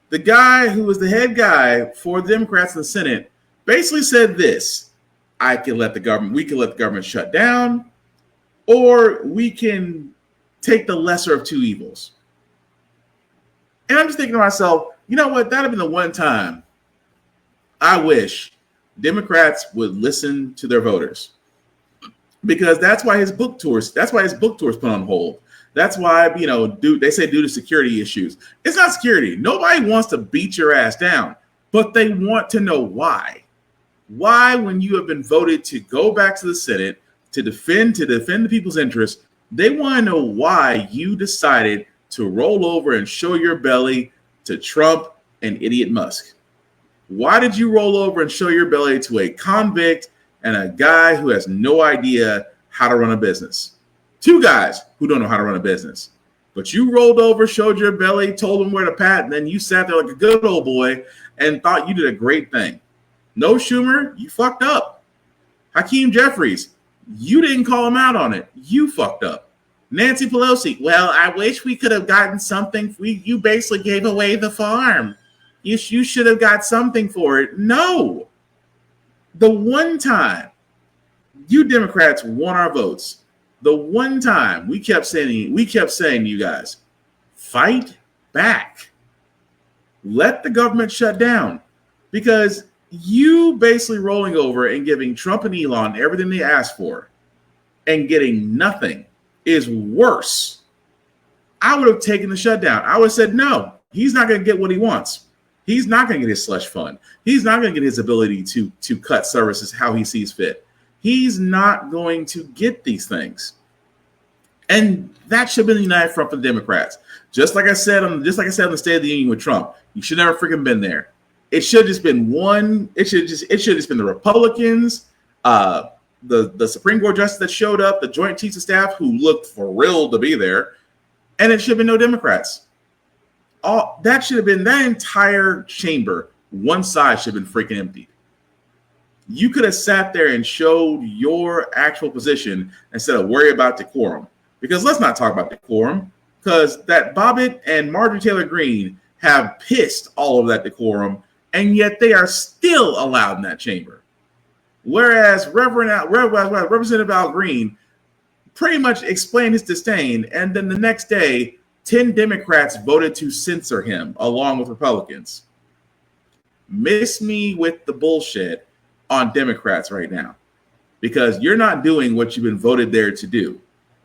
the guy who was the head guy for the Democrats in the Senate, basically said this: we can let the government shut down, or we can take the lesser of two evils. And I'm just thinking to myself, you know what? That'd have been the one time I wish Democrats would listen to their voters, because that's why his book tours put on hold. That's why, they say due to security issues. It's not security. Nobody wants to beat your ass down, but they want to know why. Why, when you have been voted to go back to the Senate to defend the people's interests, they want to know why you decided to roll over and show your belly to Trump and idiot Musk. Why did you roll over and show your belly to a convict and a guy who has no idea how to run a business? Two guys who don't know how to run a business. But you rolled over, showed your belly, told them where to pat, and then you sat there like a good old boy and thought you did a great thing. No, Schumer, you fucked up. Hakeem Jeffries, you didn't call him out on it. You fucked up. Nancy Pelosi, well, I wish we could have gotten something. You basically gave away the farm. You should have got something for it. No. The one time you Democrats won our votes, the one time we kept saying to you guys, fight back. Let the government shut down. Because you basically rolling over and giving Trump and Elon everything they asked for and getting nothing is worse. I would have taken the shutdown. I would have said, no, he's not going to get what he wants. He's not going to get his slush fund. He's not going to get his ability to cut services how he sees fit. He's not going to get these things. And that should have been the United Front for the Democrats. Just like I said on the State of the Union with Trump, you should never freaking been there. It should have just been one. It should have just been the Republicans, the Supreme Court justice that showed up, the Joint Chiefs of Staff who looked for real to be there, and it should have been no Democrats. That should have been that entire chamber. One side should have been freaking emptied. You could have sat there and showed your actual position instead of worry about decorum. Because let's not talk about decorum, because that Bobbitt and Marjorie Taylor Greene have pissed all of that decorum, and yet they are still allowed in that chamber. Whereas Representative Al Green pretty much explained his disdain, and then the next day, 10 Democrats voted to censor him along with Republicans. Miss me with the bullshit on Democrats right now, because you're not doing what you've been voted there to do.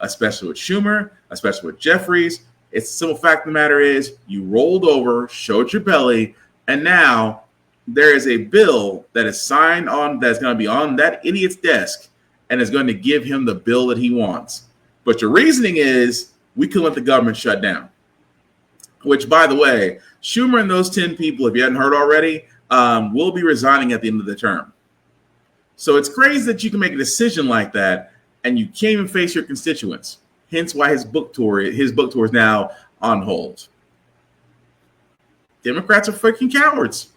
especially with Schumer, especially with Jeffries. It's the simple fact of the matter is you rolled over, showed your belly, and now there is a bill that is signed on that's going to be on that idiot's desk and is going to give him the bill that he wants. But your reasoning is we can let the government shut down, which, by the way, Schumer and those 10 people, if you hadn't heard already, will be resigning at the end of the term. So it's crazy that you can make a decision like that and you can't even face your constituents. Hence why his book tour is now on hold. Democrats are freaking cowards.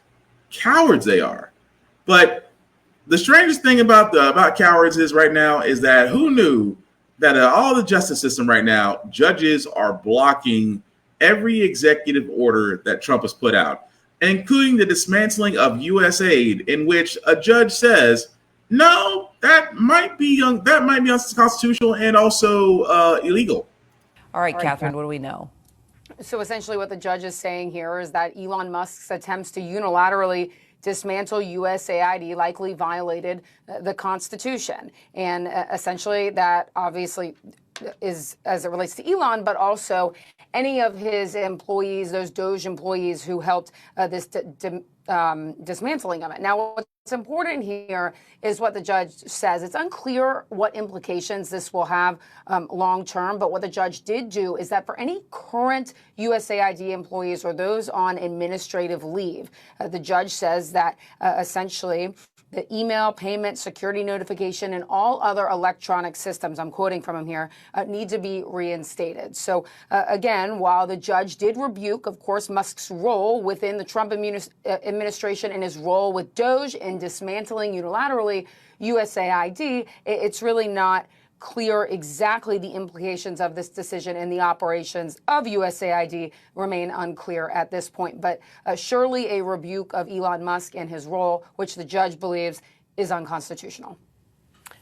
Cowards they are. But the strangest thing about cowards is right now is that who knew that all the justice system right now, judges are blocking every executive order that Trump has put out, including the dismantling of U.S. aid, in which a judge says, no, that might be unconstitutional and also illegal. All right, Catherine, what do we know? So essentially what the judge is saying here is that Elon Musk's attempts to unilaterally dismantle USAID likely violated the Constitution. And essentially that obviously is as it relates to Elon, but also any of his employees, those Doge employees who helped this dismantling of it. Now, what's important here is what the judge says. It's unclear what implications this will have long term, but what the judge did do is that for any current USAID employees or those on administrative leave, the judge says that essentially the email, payment, security notification, and all other electronic systems, I'm quoting from him here, need to be reinstated. So again, while the judge did rebuke, of course, Musk's role within the Trump administration and his role with Doge in dismantling unilaterally USAID, it's really not clear exactly the implications of this decision, and the operations of USAID remain unclear at this point. But surely a rebuke of Elon Musk and his role, which the judge believes is unconstitutional.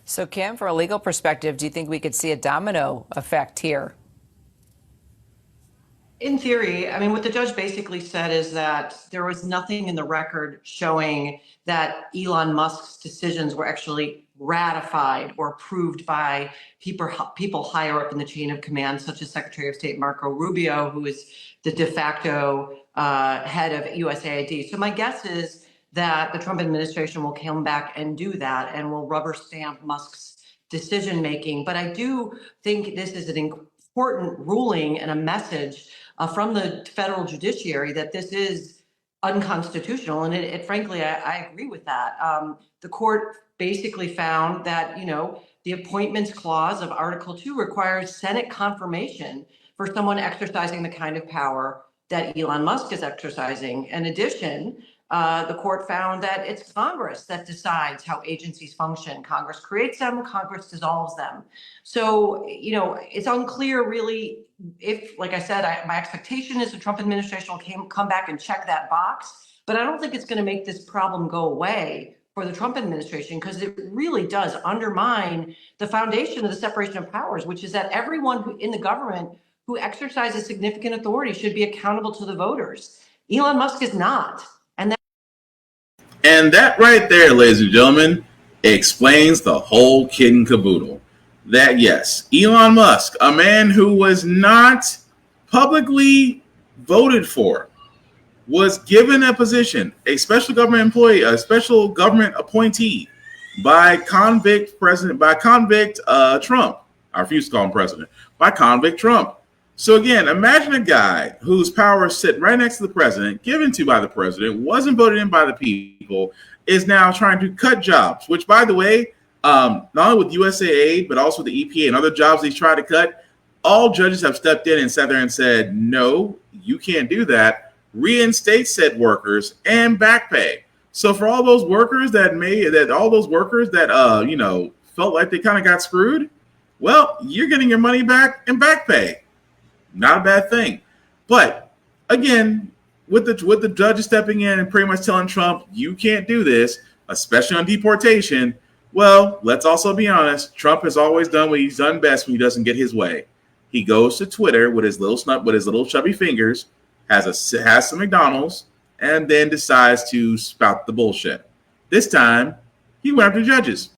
So, Kim, from a legal perspective, do you think we could see a domino effect here? In theory, I mean, what the judge basically said is that there was nothing in the record showing that Elon Musk's decisions were actually ratified or approved by people higher up in the chain of command, such as Secretary of State Marco Rubio, who is the de facto head of USAID. So my guess is that the Trump administration will come back and do that and will rubber stamp Musk's decision making. But I do think this is an important ruling and a message from the federal judiciary that this is unconstitutional. And it frankly, I agree with that. The court basically found that, the appointments clause of Article 2 requires Senate confirmation for someone exercising the kind of power that Elon Musk is exercising. In addition, the court found that it's Congress that decides how agencies function. Congress creates them, Congress dissolves them. So, it's unclear really if, like I said, my expectation is the Trump administration will come back and check that box, but I don't think it's going to make this problem go away for the Trump administration, because it really does undermine the foundation of the separation of powers, which is that everyone in the government who exercises significant authority should be accountable to the voters. Elon Musk is not. And that right there, ladies and gentlemen, explains the whole kit and caboodle. That yes, Elon Musk, a man who was not publicly voted for, was given a position, a special government employee, a special government appointee by convict Trump. I refuse to call him president. By convict Trump. So again, imagine a guy whose powers sit right next to the president, given to by the president, wasn't voted in by the people, is now trying to cut jobs, which, by the way, not only with USAID, but also the EPA and other jobs he's tried to cut, all judges have stepped in and sat there and said, no, you can't do that. Reinstate said workers and back pay. So for all those workers that felt like they kind of got screwed, well, you're getting your money back and back pay. Not a bad thing. But again, with the judges stepping in and pretty much telling Trump, you can't do this, especially on deportation. Well, let's also be honest. Trump has always done what he's done best when he doesn't get his way. He goes to Twitter with his little chubby fingers, has some McDonald's, and then decides to spout the bullshit. This time, he went after judges.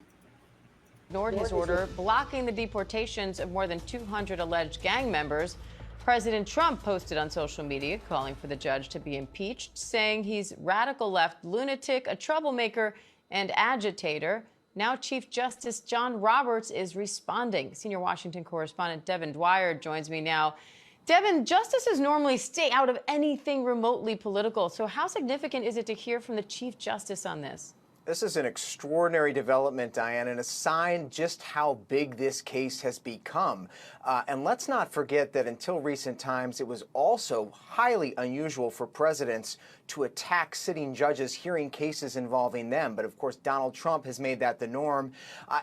ignored his order blocking the deportations of more than 200 alleged gang members. President Trump posted on social media calling for the judge to be impeached, saying he's radical left lunatic, a troublemaker, and agitator. Now Chief Justice John Roberts is responding. Senior Washington correspondent Devin Dwyer joins me now. Devin, justices normally stay out of anything remotely political. So how significant is it to hear from the Chief Justice on this? This is an extraordinary development, Diane, and a sign just how big this case has become. And let's not forget that until recent times, it was also highly unusual for presidents to attack sitting judges hearing cases involving them. But of course, Donald Trump has made that the norm.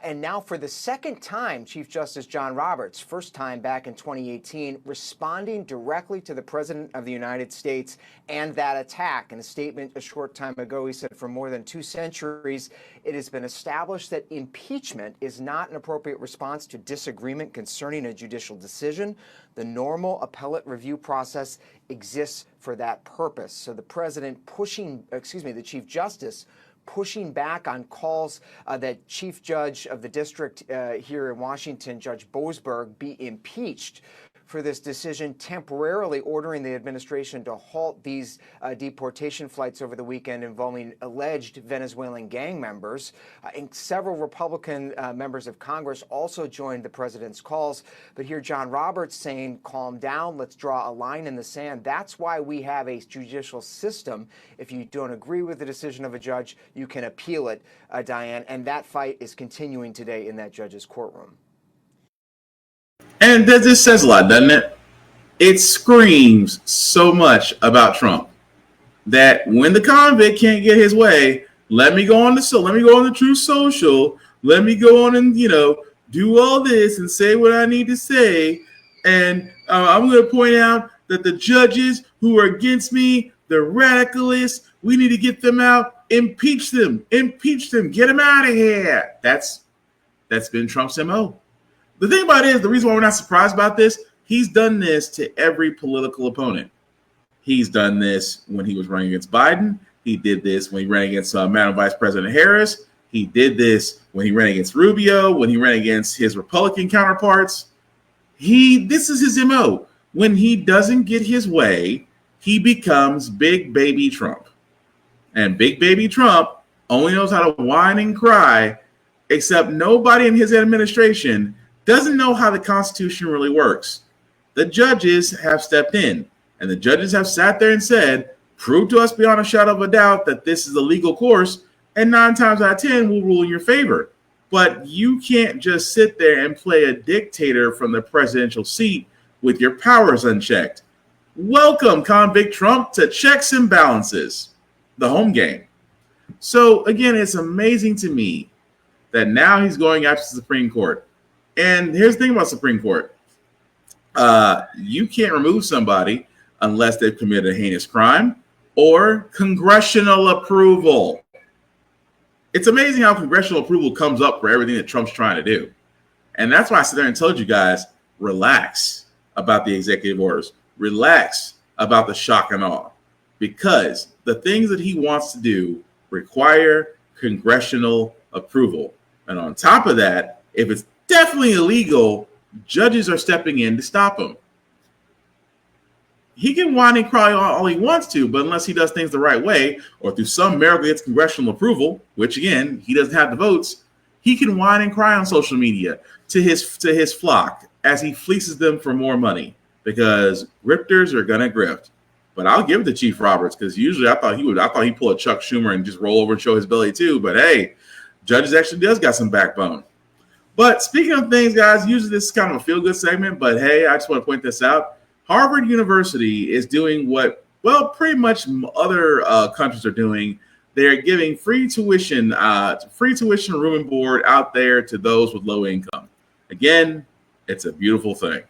And now for the second time, Chief Justice John Roberts, first time back in 2018, responding directly to the President of the United States and that attack. In a statement a short time ago, he said, for more than 2 centuries, it has been established that impeachment is not an appropriate response to disagreement concerning a judicial decision. The normal appellate review process exists for that purpose. So the the Chief Justice pushing back on calls that Chief Judge of the district here in Washington, Judge Boasberg, be impeached for this decision, temporarily ordering the administration to halt these deportation flights over the weekend involving alleged Venezuelan gang members. And several Republican members of Congress also joined the president's calls. But here John Roberts saying, calm down, let's draw a line in the sand. That's why we have a judicial system. If you don't agree with the decision of a judge, you can appeal it, Diane. And that fight is continuing today in that judge's courtroom. And this says a lot, doesn't it? It screams so much about Trump that when the convict can't get his way, let me go on the Truth Social, let me go on and do all this and say what I need to say, and I'm going to point out that the judges who are against me, the radicalists, we need to get them out, impeach them, get them out of here. That's been Trump's MO. The thing about it is, the reason why we're not surprised about this, he's done this to every political opponent. He's done this when he was running against Biden. He did this when he ran against Madam Vice President Harris. He did this when he ran against Rubio, when he ran against his Republican counterparts. This is his MO. When he doesn't get his way, he becomes Big Baby Trump. And Big Baby Trump only knows how to whine and cry, except nobody in his administration doesn't know how the Constitution really works. The judges have stepped in, and the judges have sat there and said, prove to us beyond a shadow of a doubt that this is a legal course, and 9 times out of 10 will rule in your favor. But you can't just sit there and play a dictator from the presidential seat with your powers unchecked. Welcome, convict Trump, to checks and balances, the home game. So again, it's amazing to me that now he's going after the Supreme Court. And here's the thing about Supreme Court. You can't remove somebody unless they've committed a heinous crime or congressional approval. It's amazing how congressional approval comes up for everything that Trump's trying to do. And that's why I sit there and told you guys, relax about the executive orders. Relax about the shock and awe. Because the things that he wants to do require congressional approval. And on top of that, if it's definitely illegal, judges are stepping in to stop him. He can whine and cry all he wants to, but unless he does things the right way or through some miracle gets congressional approval, which again, he doesn't have the votes, he can whine and cry on social media to his flock as he fleeces them for more money because grifters are gonna grift. But I'll give it to Chief Roberts because usually I thought he'd pull a Chuck Schumer and just roll over and show his belly too. But hey, judges actually does got some backbone. But speaking of things, guys, usually this is kind of a feel-good segment, but hey, I just want to point this out. Harvard University is doing what, well, pretty much other countries are doing. They're giving free tuition, room and board out there to those with low income. Again, it's a beautiful thing.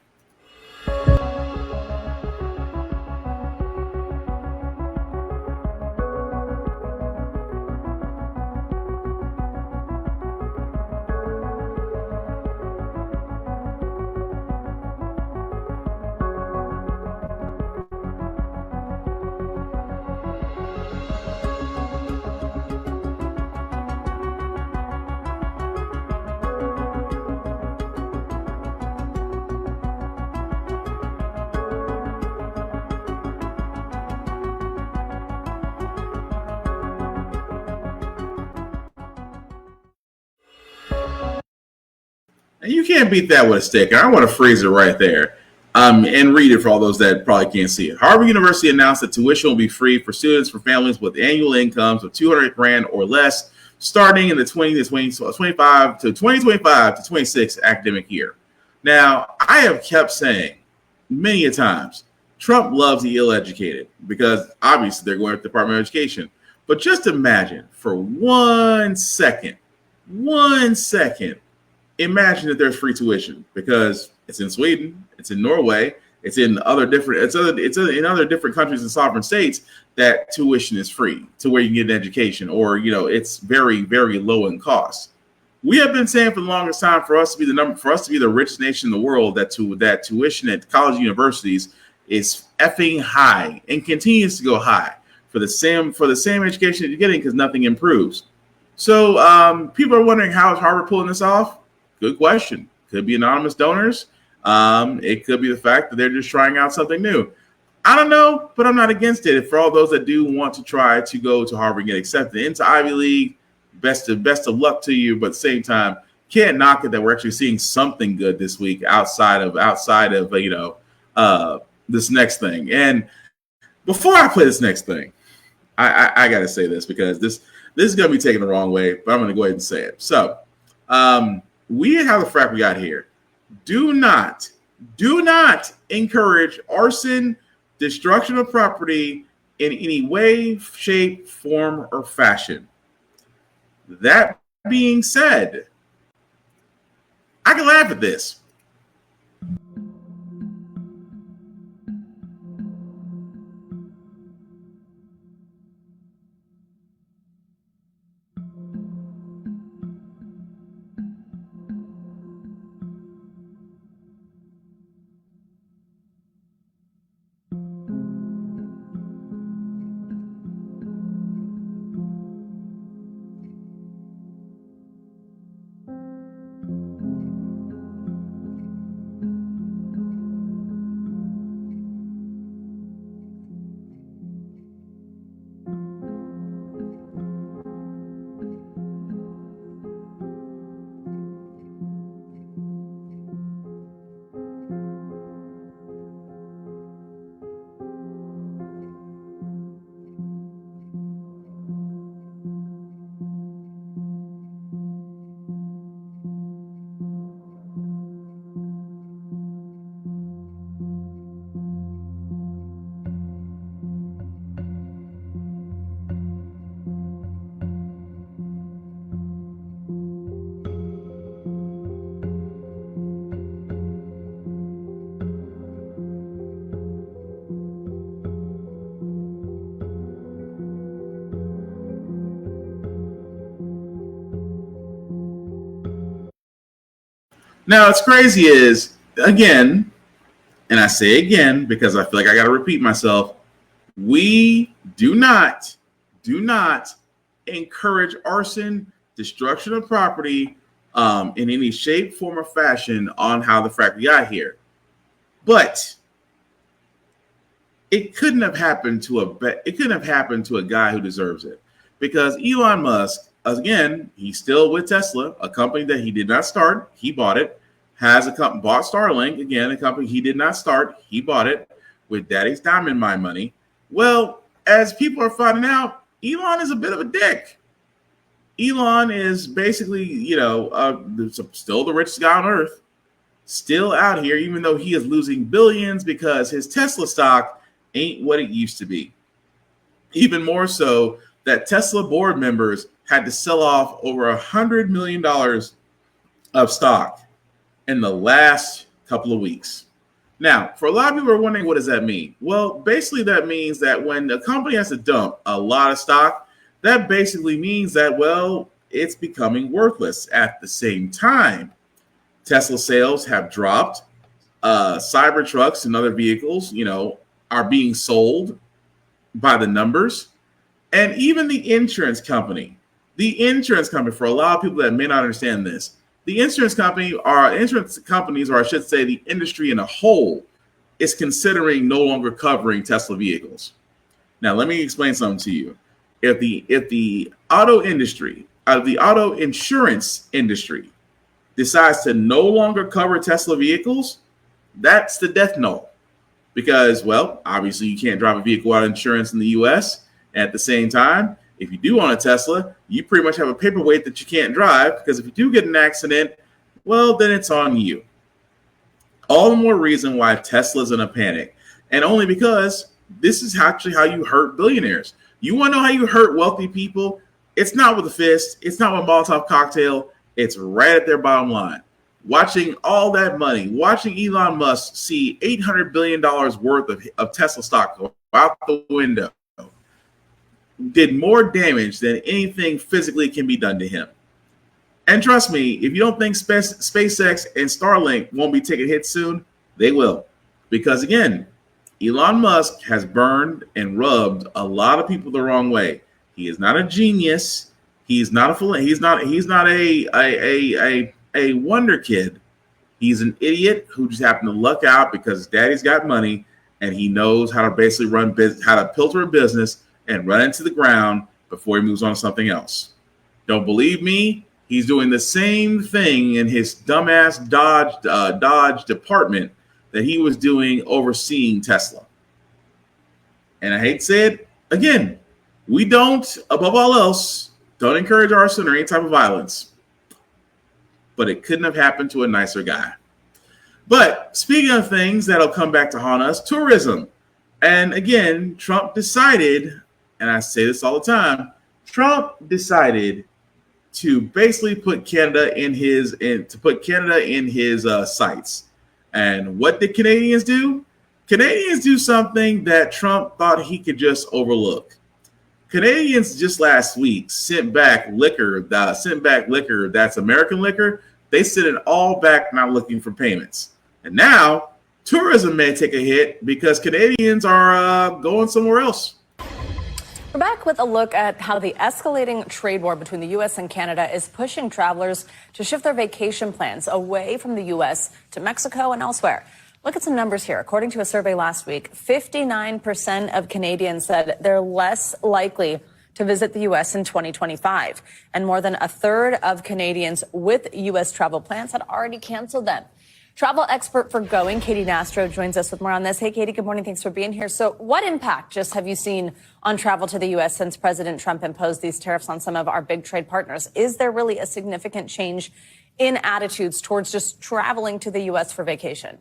And you can't beat that with a stick. And I want to freeze it right there and read it for all those that probably can't see it. Harvard University announced that tuition will be free for students for families with annual incomes of $200,000 or less starting in the 2025 to 26 academic year. Now, I have kept saying many a times, Trump loves the ill-educated because obviously they're going to the Department of Education. But just imagine for 1 second, imagine that there's free tuition because it's in Sweden, it's in Norway, it's in other different, in other different countries and sovereign states that tuition is free to where you can get an education, or it's very, very low in cost. We have been saying for the longest time for us to be the richest nation in the world that tuition at college universities is effing high and continues to go high for the same education that you're getting because nothing improves. So people are wondering, how is Harvard pulling this off? Good question. Could be anonymous donors. It could be the fact that they're just trying out something new. I don't know, but I'm not against it. For all those that do want to try to go to Harvard and get accepted into Ivy League, best of luck to you. But at the same time, can't knock it that we're actually seeing something good this week outside of this next thing. And before I play this next thing, I got to say this because this is going to be taken the wrong way, but I'm going to go ahead and say it. So we at How the Frack We Got Here do not encourage arson, destruction of property in any way, shape, form, or fashion. That being said, I can laugh at this. Now, what's crazy is, again, and I say again because I feel like I got to repeat myself, we do not encourage arson, destruction of property in any shape, form, or fashion on How the Frack We Got Here. But it couldn't have happened to a guy who deserves it, because Elon Musk, again, he's still with Tesla, a company that he did not start. He bought it. Bought Starlink, again, a company he did not start. He bought it with Daddy's Diamond Mine money. Well, as people are finding out, Elon is a bit of a dick. Elon is basically, still the richest guy on earth, still out here, even though he is losing billions because his Tesla stock ain't what it used to be. Even more so that Tesla board members had to sell off over $100 million of stock in the last couple of weeks. Now, for a lot of people who are wondering, what does that mean? Well, basically that means that when a company has to dump a lot of stock, that basically means that, well, it's becoming worthless. At the same time, Tesla sales have dropped. Cybertrucks and other vehicles, are being sold by the numbers. And even the insurance company, for a lot of people that may not understand this, the insurance companies, or I should say the industry in a whole, is considering no longer covering Tesla vehicles. Now, let me explain something to you. If the auto industry, the auto insurance industry, decides to no longer cover Tesla vehicles, that's the death knell. Because, well, obviously you can't drive a vehicle without insurance in the U.S. At the same time, if you do own a Tesla, you pretty much have a paperweight that you can't drive, because if you do get an accident, well, then it's on you. All the more reason why Tesla's in a panic. And only because this is actually how you hurt billionaires. You want to know how you hurt wealthy people? It's not with a fist. It's not with a Molotov cocktail. It's right at their bottom line. Watching all that money, watching Elon Musk see $800 billion worth of Tesla stock go out the window, did more damage than anything physically can be done to him. And trust me, if you don't think SpaceX and Starlink won't be taking hits soon, they will. Because again, Elon Musk has burned and rubbed a lot of people the wrong way. He is not a genius. He's not a wonder kid. He's an idiot who just happened to luck out because his daddy's got money and he knows how to basically how to filter a business and run into the ground before he moves on to something else. Don't believe me? He's doing the same thing in his dumbass Dodge department that he was doing overseeing Tesla. And I hate to say it again, we don't, above all else, don't encourage arson or any type of violence. But it couldn't have happened to a nicer guy. But speaking of things that'll come back to haunt us, tourism. And again, Trump decided, and I say this all the time, Trump decided to basically put Canada in his sights. And what did Canadians do? Canadians do something that Trump thought he could just overlook. Canadians just last week sent back liquor that's American liquor. They sent it all back, not looking for payments. And now tourism may take a hit because Canadians are going somewhere else. We're back with a look at how the escalating trade war between the U.S. and Canada is pushing travelers to shift their vacation plans away from the U.S. to Mexico and elsewhere. Look at some numbers here. According to a survey last week, 59% of Canadians said they're less likely to visit the U.S. in 2025. And more than a third of Canadians with U.S. travel plans had already canceled them. Travel expert for Going, Katie Nastro, joins us with more on this. Hey, Katie, good morning. Thanks for being here. So what impact just have you seen on travel to the U.S. since President Trump imposed these tariffs on some of our big trade partners? Is there really a significant change in attitudes towards just traveling to the U.S. for vacation?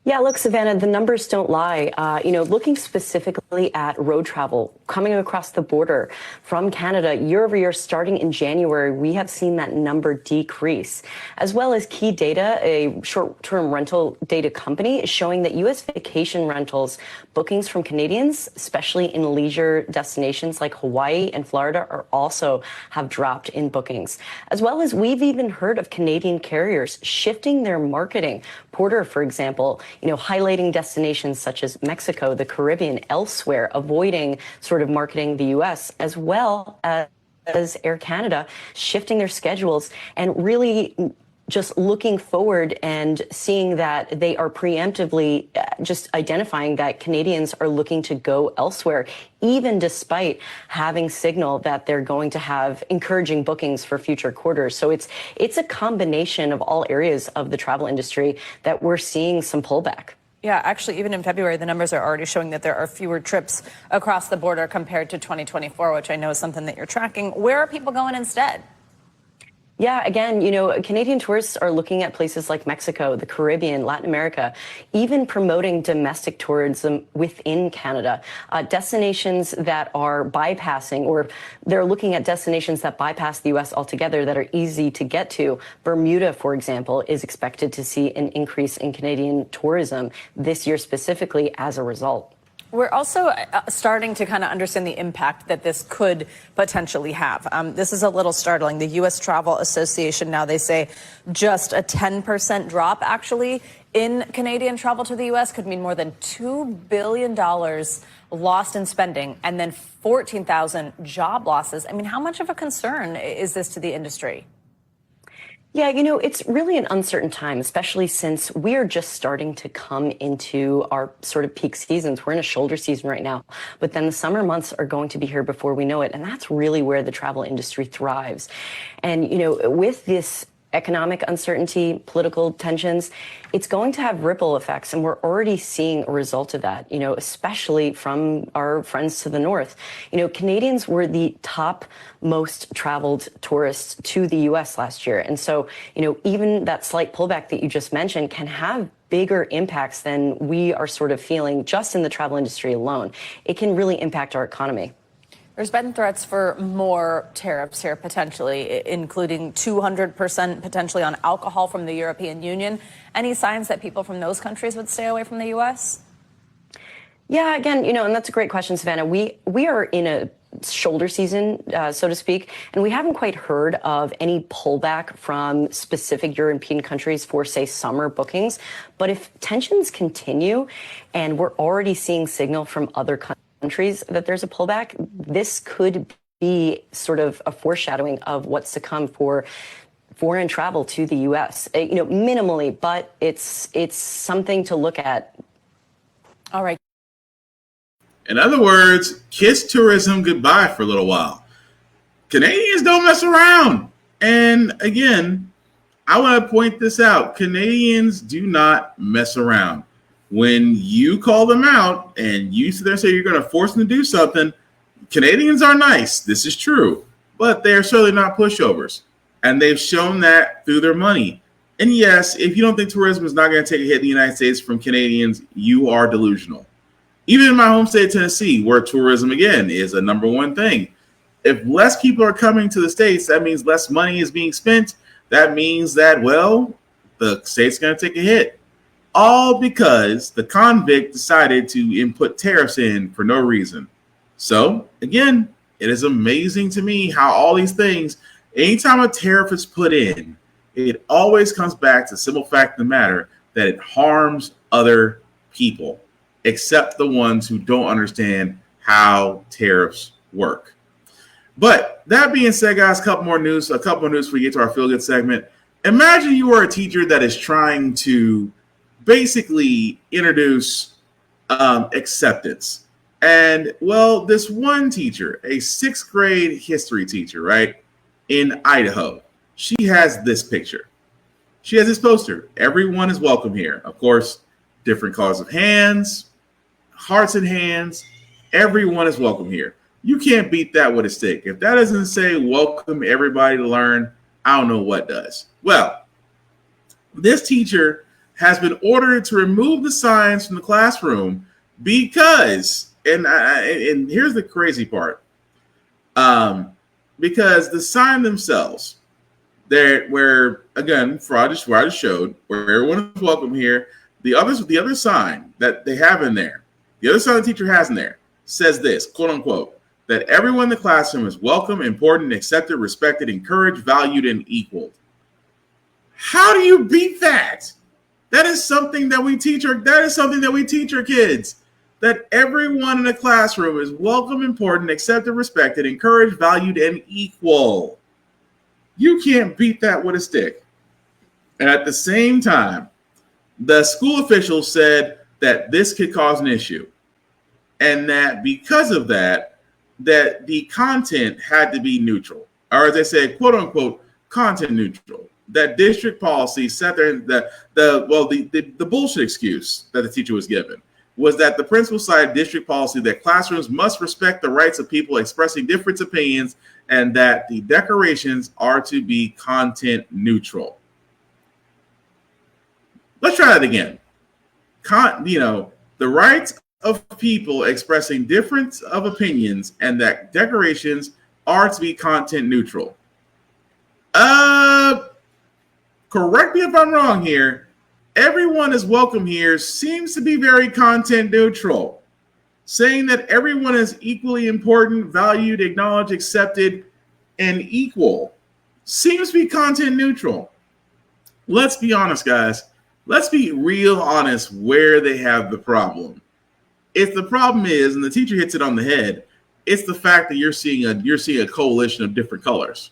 Yeah, look, Savannah, the numbers don't lie. Looking specifically at road travel coming across the border from Canada year over year, starting in January, we have seen that number decrease, as well as Key Data, a short-term rental data company, is showing that U.S. vacation rentals bookings from Canadians, especially in leisure destinations like Hawaii and Florida, are also have dropped in bookings, as well as we've even heard of Canadian carriers shifting their marketing. Porter, for example, highlighting destinations such as Mexico, the Caribbean, elsewhere, avoiding sort of marketing the U.S., as well as Air Canada shifting their schedules and really just looking forward and seeing that they are preemptively just identifying that Canadians are looking to go elsewhere, even despite having signaled that they're going to have encouraging bookings for future quarters. So it's a combination of all areas of the travel industry that we're seeing some pullback. Yeah, actually, even in February, the numbers are already showing that there are fewer trips across the border compared to 2024, which I know is something that you're tracking. Where are people going instead? Yeah, again, Canadian tourists are looking at places like Mexico, the Caribbean, Latin America, even promoting domestic tourism within Canada, destinations that are bypassing, or they're looking at destinations that bypass the U.S. altogether that are easy to get to. Bermuda, for example, is expected to see an increase in Canadian tourism this year specifically as a result. We're also starting to kind of understand the impact that this could potentially have. This is a little startling. The U.S. Travel Association now, they say just a 10% drop actually in Canadian travel to the U.S. could mean more than $2 billion lost in spending and then 14,000 job losses. I mean, how much of a concern is this to the industry? Yeah, it's really an uncertain time, especially since we are just starting to come into our sort of peak seasons. We're in a shoulder season right now, but then the summer months are going to be here before we know it. And that's really where the travel industry thrives. And, with this economic uncertainty, political tensions, it's going to have ripple effects. And we're already seeing a result of that, especially from our friends to the north. Canadians were the top most traveled tourists to the U.S. last year. And so, even that slight pullback that you just mentioned can have bigger impacts than we are sort of feeling just in the travel industry alone. It can really impact our economy. There's been threats for more tariffs here, potentially, including 200% potentially on alcohol from the European Union. Any signs that people from those countries would stay away from the U.S.? Yeah, again, and that's a great question, Savannah. We are in a shoulder season, so to speak, and we haven't quite heard of any pullback from specific European countries for, say, summer bookings. But if tensions continue, and we're already seeing signal from other countries that there's a pullback, this could be sort of a foreshadowing of what's to come for foreign travel to the U.S. Minimally, but it's something to look at. All right. In other words, kiss tourism goodbye for a little while. Canadians don't mess around. And again, I want to point this out. Canadians do not mess around. When you call them out and you sit there and say you're going to force them to do something, Canadians are nice. This is true. But they're certainly not pushovers. And they've shown that through their money. And yes, if you don't think tourism is not going to take a hit in the United States from Canadians, you are delusional. Even in my home state of Tennessee, where tourism, again, is a number one thing. If less people are coming to the States, that means less money is being spent. That means that, well, the state's going to take a hit. All because the convict decided to input tariffs in for no reason. So, again, it is amazing to me how all these things, anytime a tariff is put in, it always comes back to the simple fact of the matter that it harms other people, except the ones who don't understand how tariffs work. But that being said, guys, a couple more news before we get to our Feel Good segment. Imagine you are a teacher that is trying to basically introduce acceptance. And, well, this one teacher, a 6th grade history teacher, right, in Idaho, she has this picture. She has this poster. Everyone is welcome here. Of course, different colors of hands, hearts and hands. Everyone is welcome here. You can't beat that with a stick. If that doesn't say welcome everybody to learn, I don't know what does. Well, this teacher has been ordered to remove the signs from the classroom because, and here's the crazy part, because the sign themselves, where again, where I just showed, where everyone is welcome here, the other sign that they have in there, the other sign the teacher has in there says this, quote unquote, that everyone in the classroom is welcome, important, accepted, respected, encouraged, valued, and equal. How do you beat that? That is something that we teach our kids. That everyone in the classroom is welcome, important, accepted, respected, encouraged, valued, and equal. You can't beat that with a stick. And at the same time, the school officials said that this could cause an issue. And that because of that the content had to be neutral. Or as I said, quote unquote, content neutral. That district policy sat there, the bullshit excuse that the teacher was given was that the principal cited district policy that classrooms must respect the rights of people expressing different opinions and that the decorations are to be content neutral. Let's try that again. The rights of people expressing difference of opinions and that decorations are to be content neutral. Correct me if I'm wrong here. Everyone is welcome here seems to be very content neutral. Saying that everyone is equally important, valued, acknowledged, accepted, and equal seems to be content neutral. Let's be honest, guys. Let's be real honest where they have the problem. If the problem is, and the teacher hits it on the head, it's the fact that you're seeing a coalition of different colors.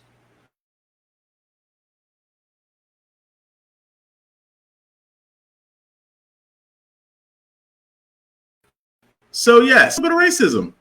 So yes, a bit of racism.